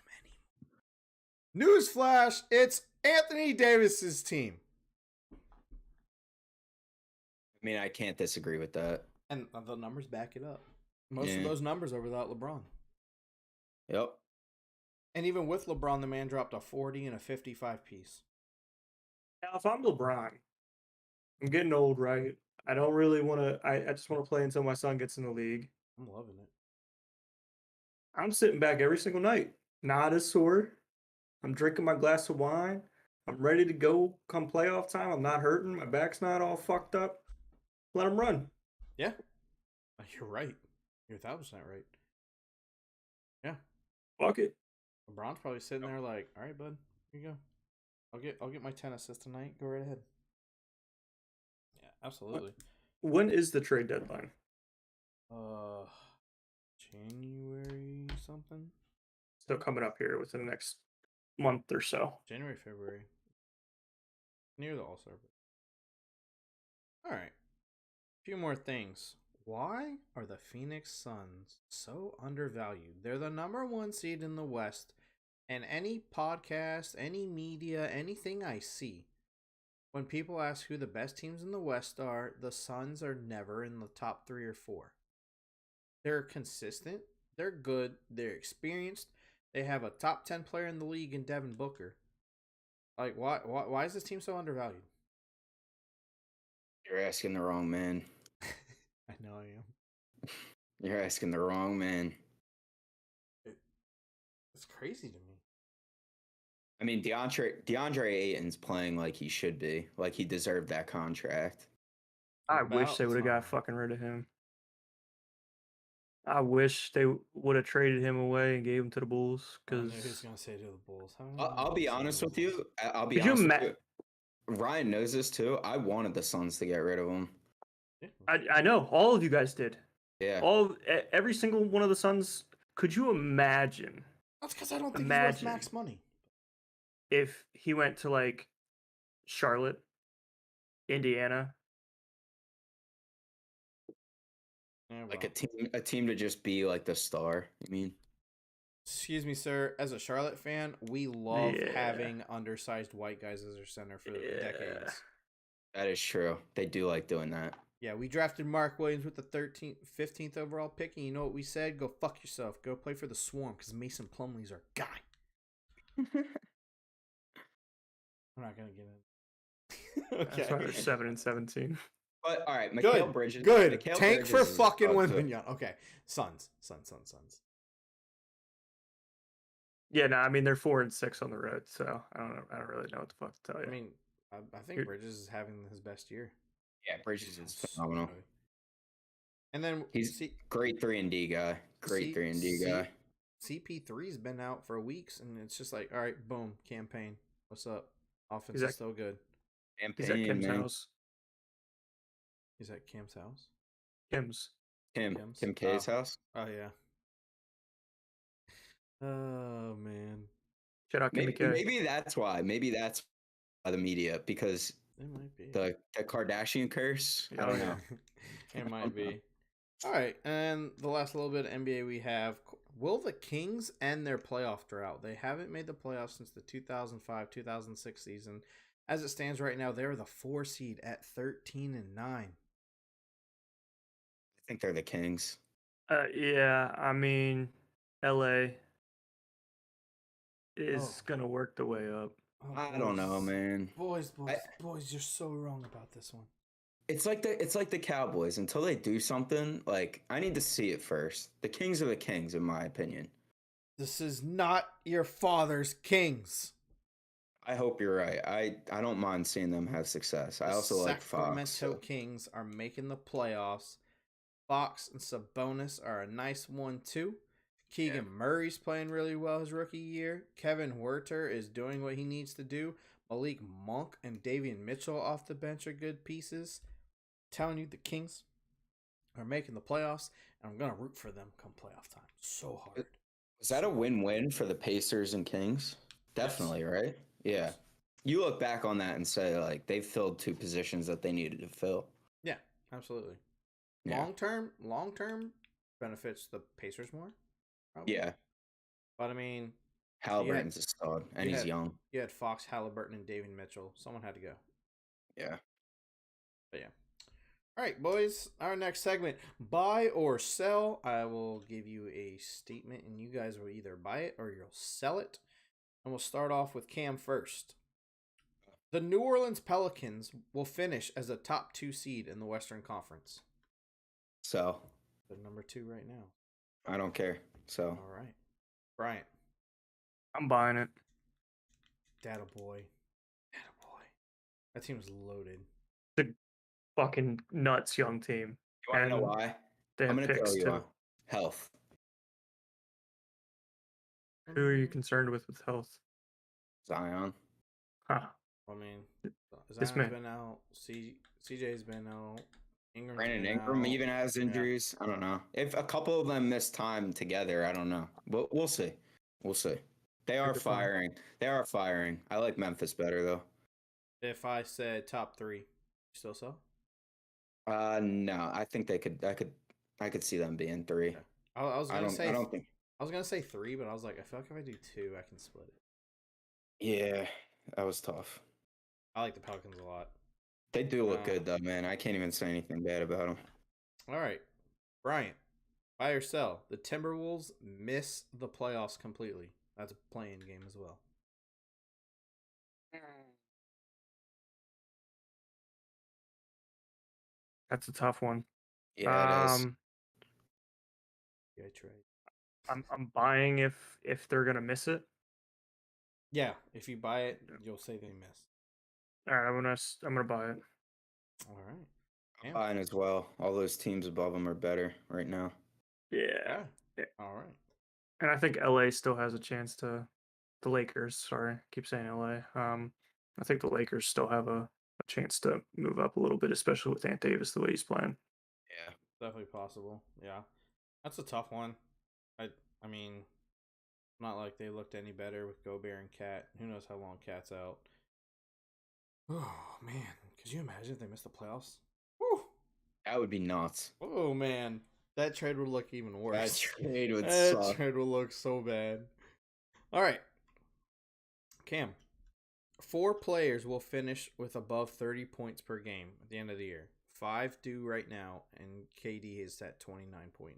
anymore. Newsflash, it's Anthony Davis's team. I mean, I can't disagree with that. And the numbers back it up. Most of those numbers are without LeBron. Yep. And even with LeBron, the man dropped a 40 and a 55 piece. Now, if I'm LeBron, I'm getting old, right? I don't really want to. I just want to play until my son gets in the league. I'm loving it. I'm sitting back every single night, not as sore. I'm drinking my glass of wine. I'm ready to go come playoff time. I'm not hurting. My back's not all fucked up. Let him run. Yeah. You're right. You're 1,000% right. Yeah. Fuck it. LeBron's probably sitting there like, all right, bud, here you go. I'll get my 10 assists tonight. Go right ahead. Yeah, absolutely. When is the trade deadline? January something. Still coming up here within the next month or so. January, February. Near the All-Star break. All right. A few more things. Why are the Phoenix Suns so undervalued? They're the number 1 seed in the West, and any podcast, any media, anything I see, when people ask who the best teams in the West are, the Suns are never in the top 3 or 4. They're consistent, they're good, they're experienced, they have a top 10 player in the league in Devin Booker. Like, why is this team so undervalued? You're asking the wrong man. I know I am. You're asking the wrong man. It's crazy to me. I mean, DeAndre Ayton's playing like he should be. Like he deserved that contract. I wish they would have got fucking rid of him. I wish they would have traded him away and gave him to the Bulls. Because who's gonna say to the Bulls? I'll be honest with you. I'll be honest with you. Ryan knows this too. I wanted the Suns to get rid of him. I know all of you guys did. Yeah. Every single one of the Suns. Could you imagine? That's because I don't think he's worth max money. If he went to like Charlotte, Indiana, like a team to just be like the star. I mean, excuse me, sir. As a Charlotte fan, we love having undersized white guys as our center for decades. That is true. They do like doing that. Yeah, we drafted Mark Williams with the 15th overall pick, and you know what we said? Go fuck yourself. Go play for the Swarm, because Mason Plumlee's our guy. I'm not gonna get in. Okay. That's why they're 7-17. But all right, Mikal Bridges. Good. Mikal Tank Bridges for fucking Wembanyama. Okay, Suns. Yeah, no, I mean they're 4-6 on the road, so I don't really know what the fuck to tell you. I mean, I think Bridges is having his best year. Yeah, Bridges is phenomenal. And then he's great 3-and-D guy. Great 3-and-D guy. CP3's been out for weeks, and it's just like, all right, boom, campaign. What's up? Offense is still good. He's at Kim's house. He's at Cam's house? Kim K's house? Oh, yeah. Oh, man. Shout out Kim K. Maybe that's why. Maybe that's by the media, because it might be. The Kardashian curse. I don't know. It might be. All right, and the last little bit of NBA we have. Will the Kings end their playoff drought? They haven't made the playoffs since the 2005-2006 season. As it stands right now, they're the 4 seed at 13-9. I think they're the Kings. Yeah, I mean, LA is gonna work the way up. I don't know, man. Boys, you're so wrong about this one. It's like the Cowboys. Until they do something, like I need to see it first. The Kings are the Kings, in my opinion. This is not your father's Kings. I hope you're right. I don't mind seeing them have success. I also like Fox. Sacramento Kings are making the playoffs. Fox and Sabonis are a nice one too. Keegan Murray's playing really well his rookie year. Kevin Huerter is doing what he needs to do. Malik Monk and Davion Mitchell off the bench are good pieces. I'm telling you, the Kings are making the playoffs, and I'm going to root for them come playoff time. So hard. Was that a win-win for the Pacers and Kings? Definitely, yes. Right? Yeah. you look back on that and say, like, they've filled 2 positions that they needed to fill. Yeah, absolutely. Yeah. Long term benefits the Pacers more. Probably. Yeah. But I mean, Halliburton's a stud, and he's young. You had Fox, Halliburton, and David Mitchell. Someone had to go. Yeah. But yeah. All right, boys. Our next segment, buy or sell. I will give you a statement, and you guys will either buy it or you'll sell it. And we'll start off with Cam first. The New Orleans Pelicans will finish as a top 2 seed in the Western Conference. So. They're number 2 right now. I don't care. So. All right. Bryant. I'm buying it. Data boy. That team's loaded. The fucking nuts young team. You want to know why? I'm going to tell you why. Health. Who are you concerned with health? Zion. Huh. I mean, Zion's been out. CJ's been out. Brandon Ingram even has injuries. Yeah. I don't know. If a couple of them miss time together, I don't know. But we'll see. We'll see. They are firing. They are firing. I like Memphis better though. If I said top 3, you still sell? No. I think they could. I could see them being 3. Okay. I was gonna say 3, but I was like, I feel like if I do 2, I can split it. Yeah, that was tough. I like the Pelicans a lot. They do look good though, man. I can't even say anything bad about them. All right, Bryant, buy or sell? The Timberwolves miss the playoffs completely. That's a play-in game as well. That's a tough one. Yeah, it is. Yeah, Trae. I'm buying if they're gonna miss it. Yeah, if you buy it, you'll say they miss. All right, I'm gonna buy it. All right, I'm buying as well. All those teams above them are better right now. Yeah. All right. And I think LA still has a chance to. The Lakers, sorry, keep saying LA. I think the Lakers still have a chance to move up a little bit, especially with Ant Davis the way he's playing. Yeah, definitely possible. Yeah, that's a tough one. I mean, not like they looked any better with Gobert and Cat. Who knows how long Cat's out? Oh man, could you imagine if they missed the playoffs? Woo! That would be nuts. Oh man, that trade would look even worse. That trade would suck. That trade would look so bad. All right, Cam. 4 players will finish with above 30 points per game at the end of the year. 5 do right now, and KD is at 29.9.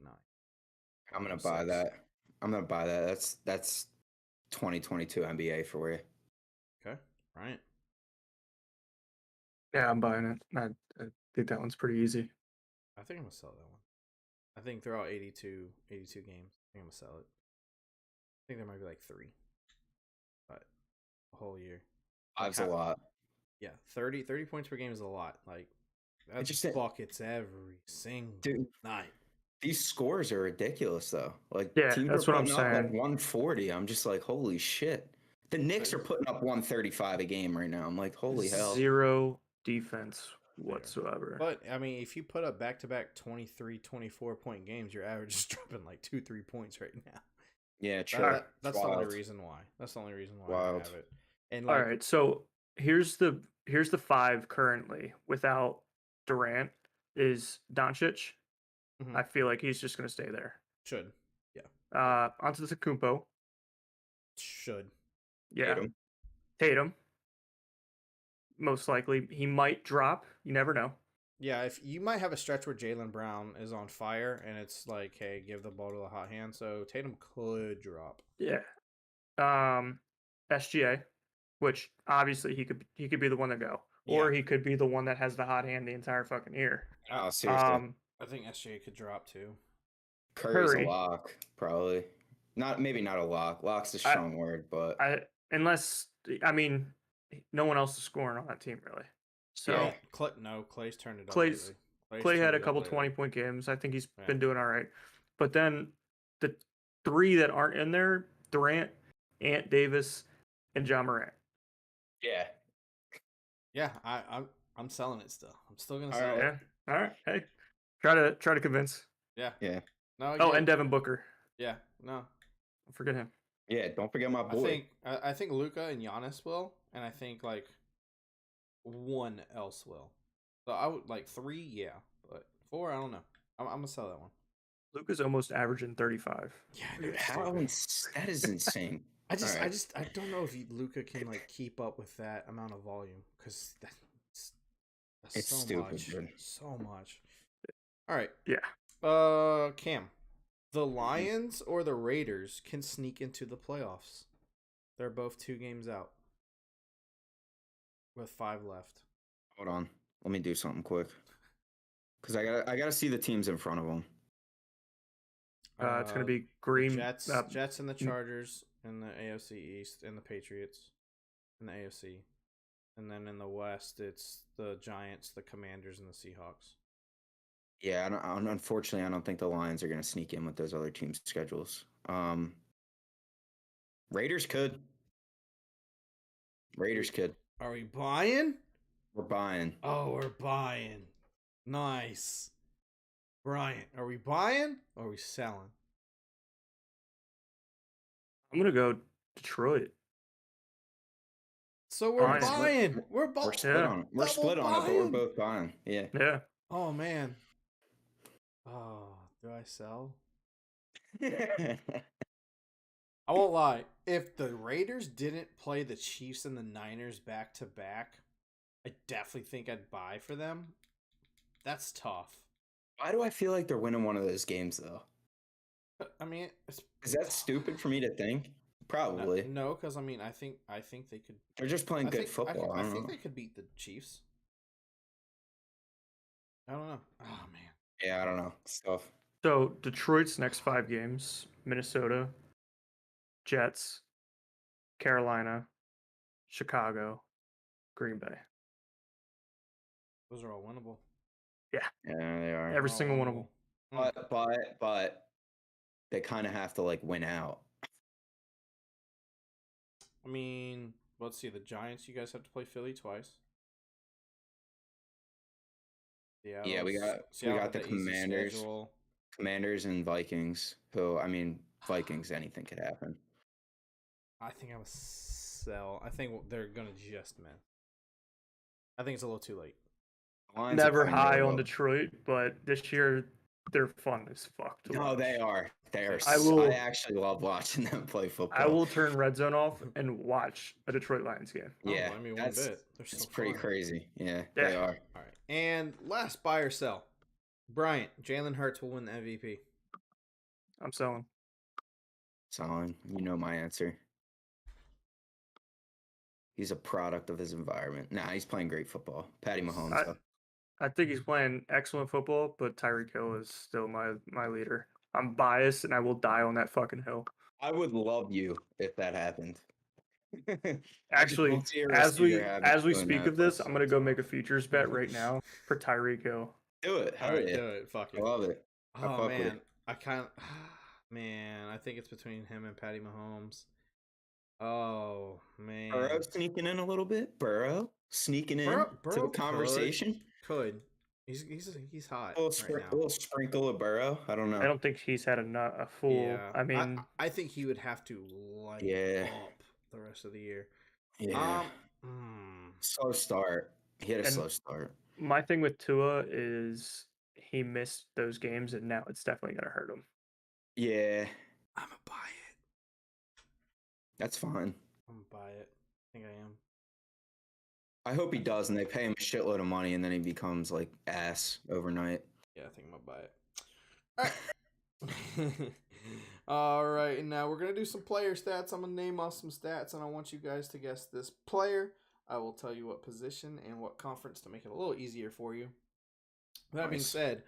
I'm gonna buy that. That's 2022 NBA for you. Okay, Bryant. Yeah, I'm buying it. I think that one's pretty easy. I think I'm gonna sell that one. I think throughout 82 games, I think I'm gonna sell it. I think there might be like 3, but a whole year. 5's a lot. Yeah, 30 points per game is a lot. Like that's just buckets every single night. These scores are ridiculous though. Like teams that's what I'm saying. Like 140. I'm just like, holy shit. The Knicks are putting up 135 a game right now. I'm like, holy hell. 0 defense whatsoever. But I mean, if you put up back-to-back 23, 24-point games, your average is dropping like 2-3 points right now. Yeah, true. That's the only reason why. That's the only reason why I have it. And all right, so here's the 5 currently without Durant is Doncic. Mm-hmm. I feel like he's just going to stay there. Should. Yeah. Onto the Antetokounmpo. Should. Yeah. Tatum. Most likely. He might drop. You never know. Yeah, if you might have a stretch where Jaylen Brown is on fire and it's like, hey, give the ball to the hot hand. So Tatum could drop. Yeah. SGA, which obviously he could be the one to go. Yeah. Or he could be the one that has the hot hand the entire fucking year. Oh, seriously. I think SGA could drop too. Curry's a lock, probably. Maybe not a lock. Lock's a strong word, but no one else is scoring on that team really. So yeah. Clay's turned it up. Clay had a couple 20-point games. I think he's been doing all right. But then the 3 that aren't in there, Durant, Ant Davis, and Ja Morant. Yeah. Yeah, I'm selling it still. I'm still gonna sell it. Yeah. All right. Hey. Try to convince. Yeah. Yeah. No. And Devin Booker. Yeah. No. Don't forget him. Yeah, don't forget my boy. I think Luka and Giannis will, and I think like one else will. So I would like 3, yeah, but 4, I don't know. I'm gonna sell that one. Luka's almost averaging 35. Yeah, Dude, that is insane. I don't know if Luka can like keep up with that amount of volume because that's It's so stupid, much, dude. so much. All right, Yeah. Cam, the Lions or the Raiders can sneak into the playoffs. They're both 2 games out with 5 left. Hold on, let me do something quick because I gotta see the teams in front of them. It's going to be the Jets and the Chargers in the AFC East, and the Patriots in the AFC. And then in the West, it's the Giants, the Commanders, and the Seahawks. Yeah, unfortunately, I don't think the Lions are going to sneak in with those other teams' schedules. Raiders could. Are we buying? We're buying. Oh, we're buying. Nice. Bryant, are we buying or are we selling? I'm going to go Detroit. So we're buying. We're split on it. We're split on it, but we're both buying. Yeah. Yeah. Oh, man. Oh, do I sell? I won't lie. If the Raiders didn't play the Chiefs and the Niners back to back, I definitely think I'd buy for them. That's tough. Why do I feel like they're winning one of those games, though? I mean, is that stupid for me to think? Probably. No, because I mean, I think they could. They're just playing good football. I think they could beat the Chiefs. I don't know. Oh man. Yeah, I don't know. Stuff. So Detroit's next 5 games: Minnesota, Jets, Carolina, Chicago, Green Bay. Those are all winnable. Yeah. Yeah, they are. Every single one of them. But they kind of have to like win out. I mean, let's see. The Giants, you guys have to play Philly twice. Yeah, we got the Commanders and Vikings. Who, I mean, Vikings, anything could happen. I think I'm a sell. I think they're gonna just miss. I think it's a little too late. Never high on Detroit, but this year they're fun as fuck to watch. They are. I actually love watching them play football. I will turn Red Zone off and watch a Detroit Lions game. Yeah, I mean, one bit. It's pretty crazy. Yeah, they are. All right, and last buy or sell. Bryant, Jalen Hurts will win the MVP. I'm selling. Selling. You know my answer. He's a product of his environment. Nah, he's playing great football. Patty Mahomes. I think he's playing excellent football, but Tyreek Hill is still my leader. I'm biased, and I will die on that fucking hill. I would love you if that happened. Actually, as we speak of this, I'm gonna go make a futures bet right now for Tyreek Hill. Do it. All right, do it. Fuck it. I love it. Oh man, I think it's between him and Patty Mahomes. Oh man, Burrow sneaking in a little bit. Burrow sneaking in to the conversation. Could. He's hot. A little sprinkle of Burrow. I don't know. I don't think he's had a full. Yeah. I mean, I think he would have to light up the rest of the year. Yeah. Slow start. He had a slow start. My thing with Tua is he missed those games, and now it's definitely gonna hurt him. Yeah. I'm gonna buy it. That's fine. I'm gonna buy it. I think I am. I hope he does, and they pay him a shitload of money, and then he becomes like ass overnight. Yeah, I think I'm gonna buy it. All right. All right, and now we're gonna do some player stats. I'm gonna name off some stats, and I want you guys to guess this player. I will tell you what position and what conference to make it a little easier for you. That being said,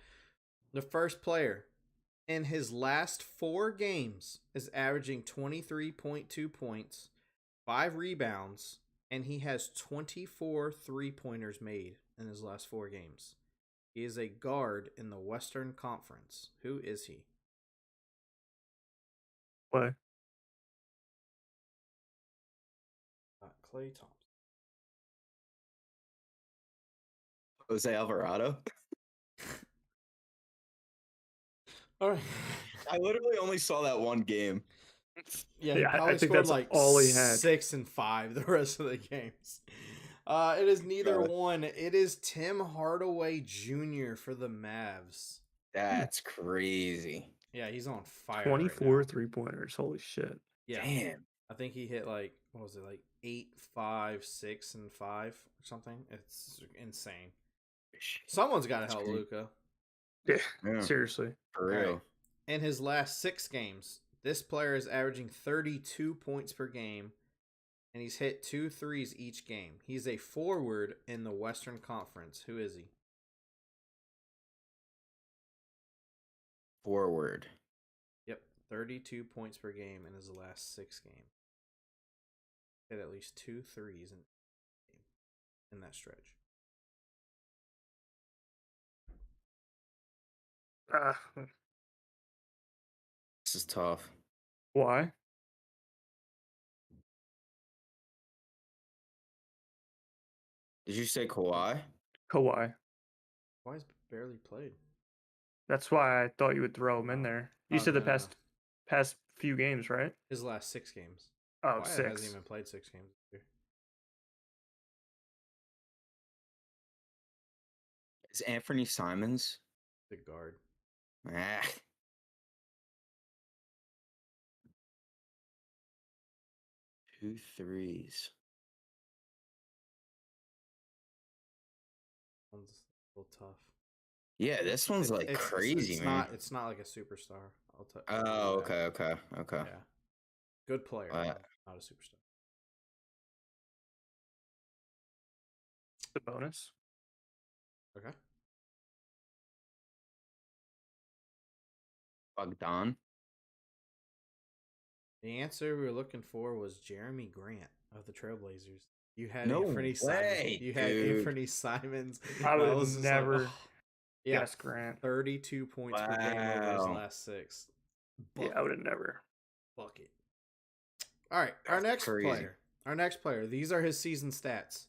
the first player in his last 4 games is averaging 23.2 points, 5 rebounds, and he has 24 3-pointers made in his last 4 games. He is a guard in the Western Conference. Who is he? What? Klay Thompson. Jose Alvarado. All right. I literally only saw that one game. Yeah, he I probably think scored that's like all he had. 6 and 5 the rest of the games. It is neither one. It is Tim Hardaway Jr. for the Mavs. That's crazy. Yeah, he's on fire. 24 right now. 3-pointers. Holy shit. Yeah. Damn. I think he hit like, what was it, like 8, 5, 6, and 5 or something. It's insane. Someone's got to help Luka. Yeah, seriously. For real. Right. In his last 6 games, this player is averaging 32 points per game, and he's hit 2 threes each game. He's a forward in the Western Conference. Who is he? Forward. Yep, 32 points per game in his last 6 games. Hit at least 2 threes in that stretch. This is tough. Why? Did you say Kawhi? Kawhi. Kawhi's barely played. That's why I thought you would throw him in there. You said no, the past few games, right? His last 6 games. Oh, Kawhi 6. hasn't even played 6 games this year. Is Anthony Simons? The guard. Ah. Two threes. One's a little tough. Yeah, this one's like crazy, man. It's not like a superstar. Oh, okay. Yeah, good player, not a superstar. The bonus. Okay. Bogdan. The answer we were looking for was Jeremy Grant of the Trailblazers. You had No Anthony way, Simons. You had dude. Anthony Simons. I would never guess Grant. 32 points per game over his last 6. Yeah, I would have never. Bucket. All right, our next player. These are his season stats.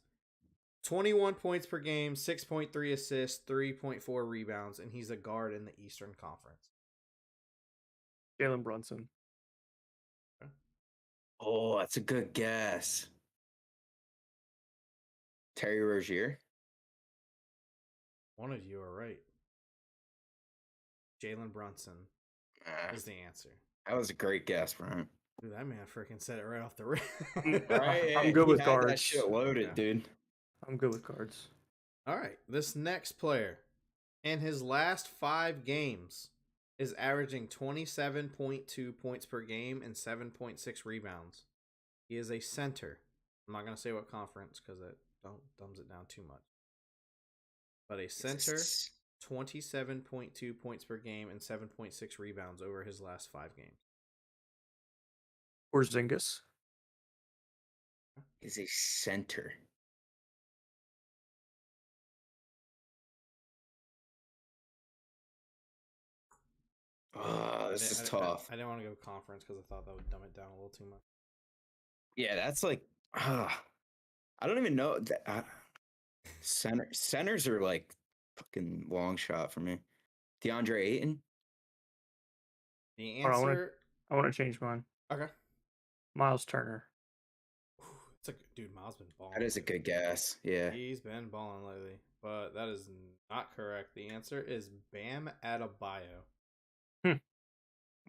21 points per game, 6.3 assists, 3.4 rebounds, and he's a guard in the Eastern Conference. Jalen Brunson. Okay. Oh, that's a good guess. Terry Rozier. One of you are right. Jalen Brunson is the answer. That was a great guess, Brian. Dude, that man freaking said it right off the rip. Right, I'm good with guards. That shit loaded, dude. I'm good with cards. All right, this next player, in his last 5 games, is averaging 27.2 points per game and 7.6 rebounds. He is a center. I'm not going to say what conference because it dumbs it down too much. But a center, 27.2 points per game and 7.6 rebounds over his last 5 games. Porzingis. Is a center. Oh, this is tough. I didn't want to go conference because I thought that would dumb it down a little too much. Yeah, that's like, I don't even know. Centers are like fucking long shot for me. DeAndre Ayton. The answer. I want to change mine. Okay. Miles Turner. It's dude, Miles been balling. That is a good guess. Yeah. He's been balling lately, but that is not correct. The answer is Bam Adebayo.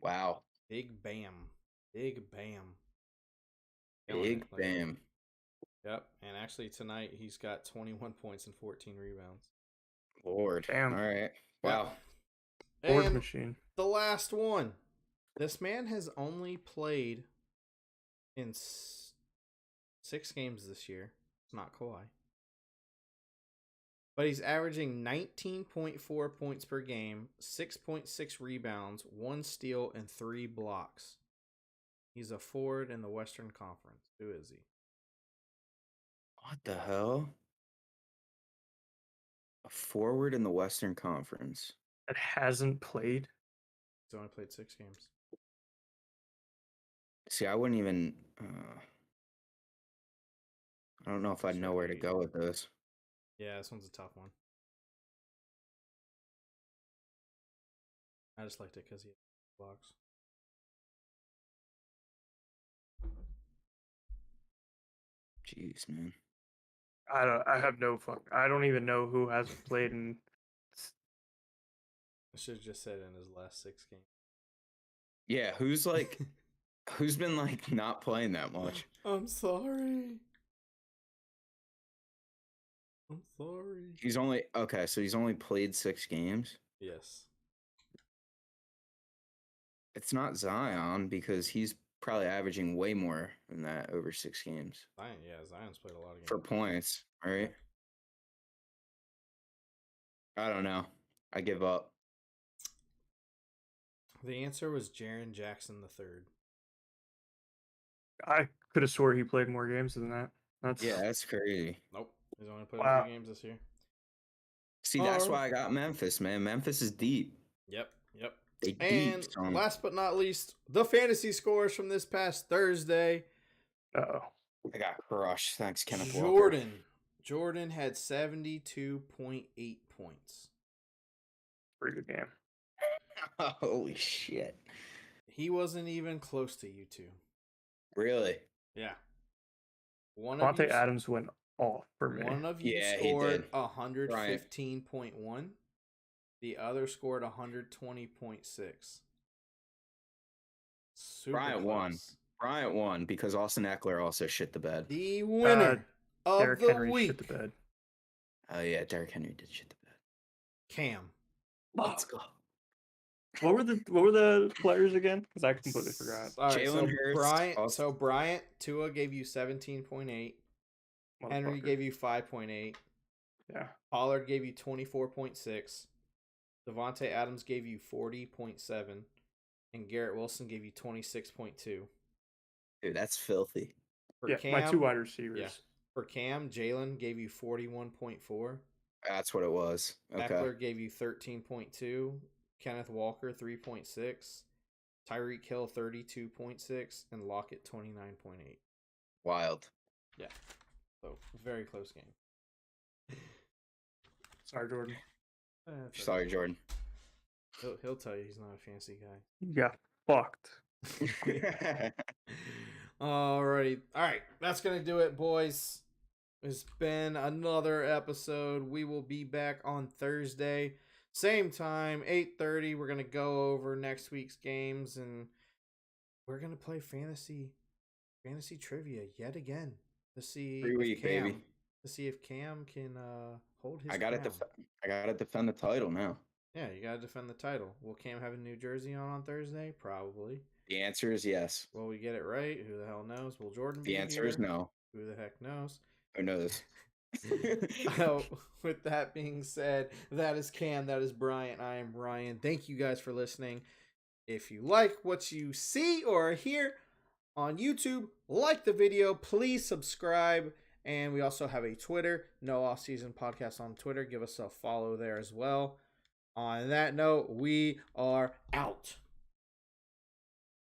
Wow. Big Bam. Big Bam. Big Bam. Yep. And actually tonight he's got 21 points and 14 rebounds. Lord. Damn. All right. Wow. Board machine. The last one. This man has only played in 6 games this year. It's not Kawhi. But he's averaging 19.4 points per game, 6.6 rebounds, 1 steal, and 3 blocks. He's a forward in the Western Conference. Who is he? What the hell? A forward in the Western Conference. That hasn't played? He's only played 6 games. See, I wouldn't even... I don't know if I'd know where to go with this. Yeah, this one's a tough one. I just liked it because he had blocks. Jeez, man. I have no fuck. I don't even know who hasn't played in. I should have just said in his last 6 games. Yeah, who's been like not playing that much? I'm sorry. He's only played 6 games. Yes. It's not Zion because he's probably averaging way more than that over 6 games. Zion's played a lot of games. For points, right? I don't know. I give up. The answer was Jaren Jackson III. I could have swore he played more games than that. That's crazy. Nope. He's only played a few games this year. See, that's why I got Memphis, man. Memphis is deep. Yep. And last but not least, the fantasy scores from this past Thursday. Uh-oh. I got crushed. Thanks, Kenneth Walker. Jordan had 72.8 points. Pretty good game. Holy shit. He wasn't even close to you two. Really? Yeah. Devontae Adams went off for me. One of you scored 115.1. The other scored 120.6. Bryant won because Austin Eckler also shit the bed. The winner of Derrick the Henry week. Shit the bed. Oh yeah, Derrick Henry did shit the bed. Cam. Let's go. What were the players again? Because I completely forgot. All right, so Bryant, Tua gave you 17.8. Henry gave you 5.8. Yeah. Pollard gave you 24.6. Devontae Adams gave you 40.7. And Garrett Wilson gave you 26.2. Dude, that's filthy. Cam, my 2 wide receivers. Yeah. For Cam, Jalen gave you 41.4. That's what it was. Okay. Eckler gave you 13.2. Kenneth Walker 3.6. Tyreek Hill 32.6. And Lockett 29.8. Wild. Yeah. So, very close game. Sorry, Jordan. Sorry, Jordan. He'll tell you he's not a fancy guy. Yeah, fucked. Alrighty. Alright, that's going to do it, boys. It's been another episode. We will be back on Thursday. Same time, 8:30. We're going to go over next week's games, and we're going to play fantasy trivia yet again to see if Cam can hold his crown. I gotta defend the title now. Yeah, you gotta defend the title. Will Cam have a New Jersey on Thursday? Probably. The answer is yes. Will we get it right? Who the hell knows? Will Jordan be here? The answer is no. Who the heck knows? Who knows? With that being said, that is Cam, that is Bryant, I am Ryan. Thank you guys for listening. If you like what you see or hear on YouTube, like the video, please subscribe. And we also have a Twitter, No Offseason Podcast on Twitter. Give us a follow there as well. On that note, we are out.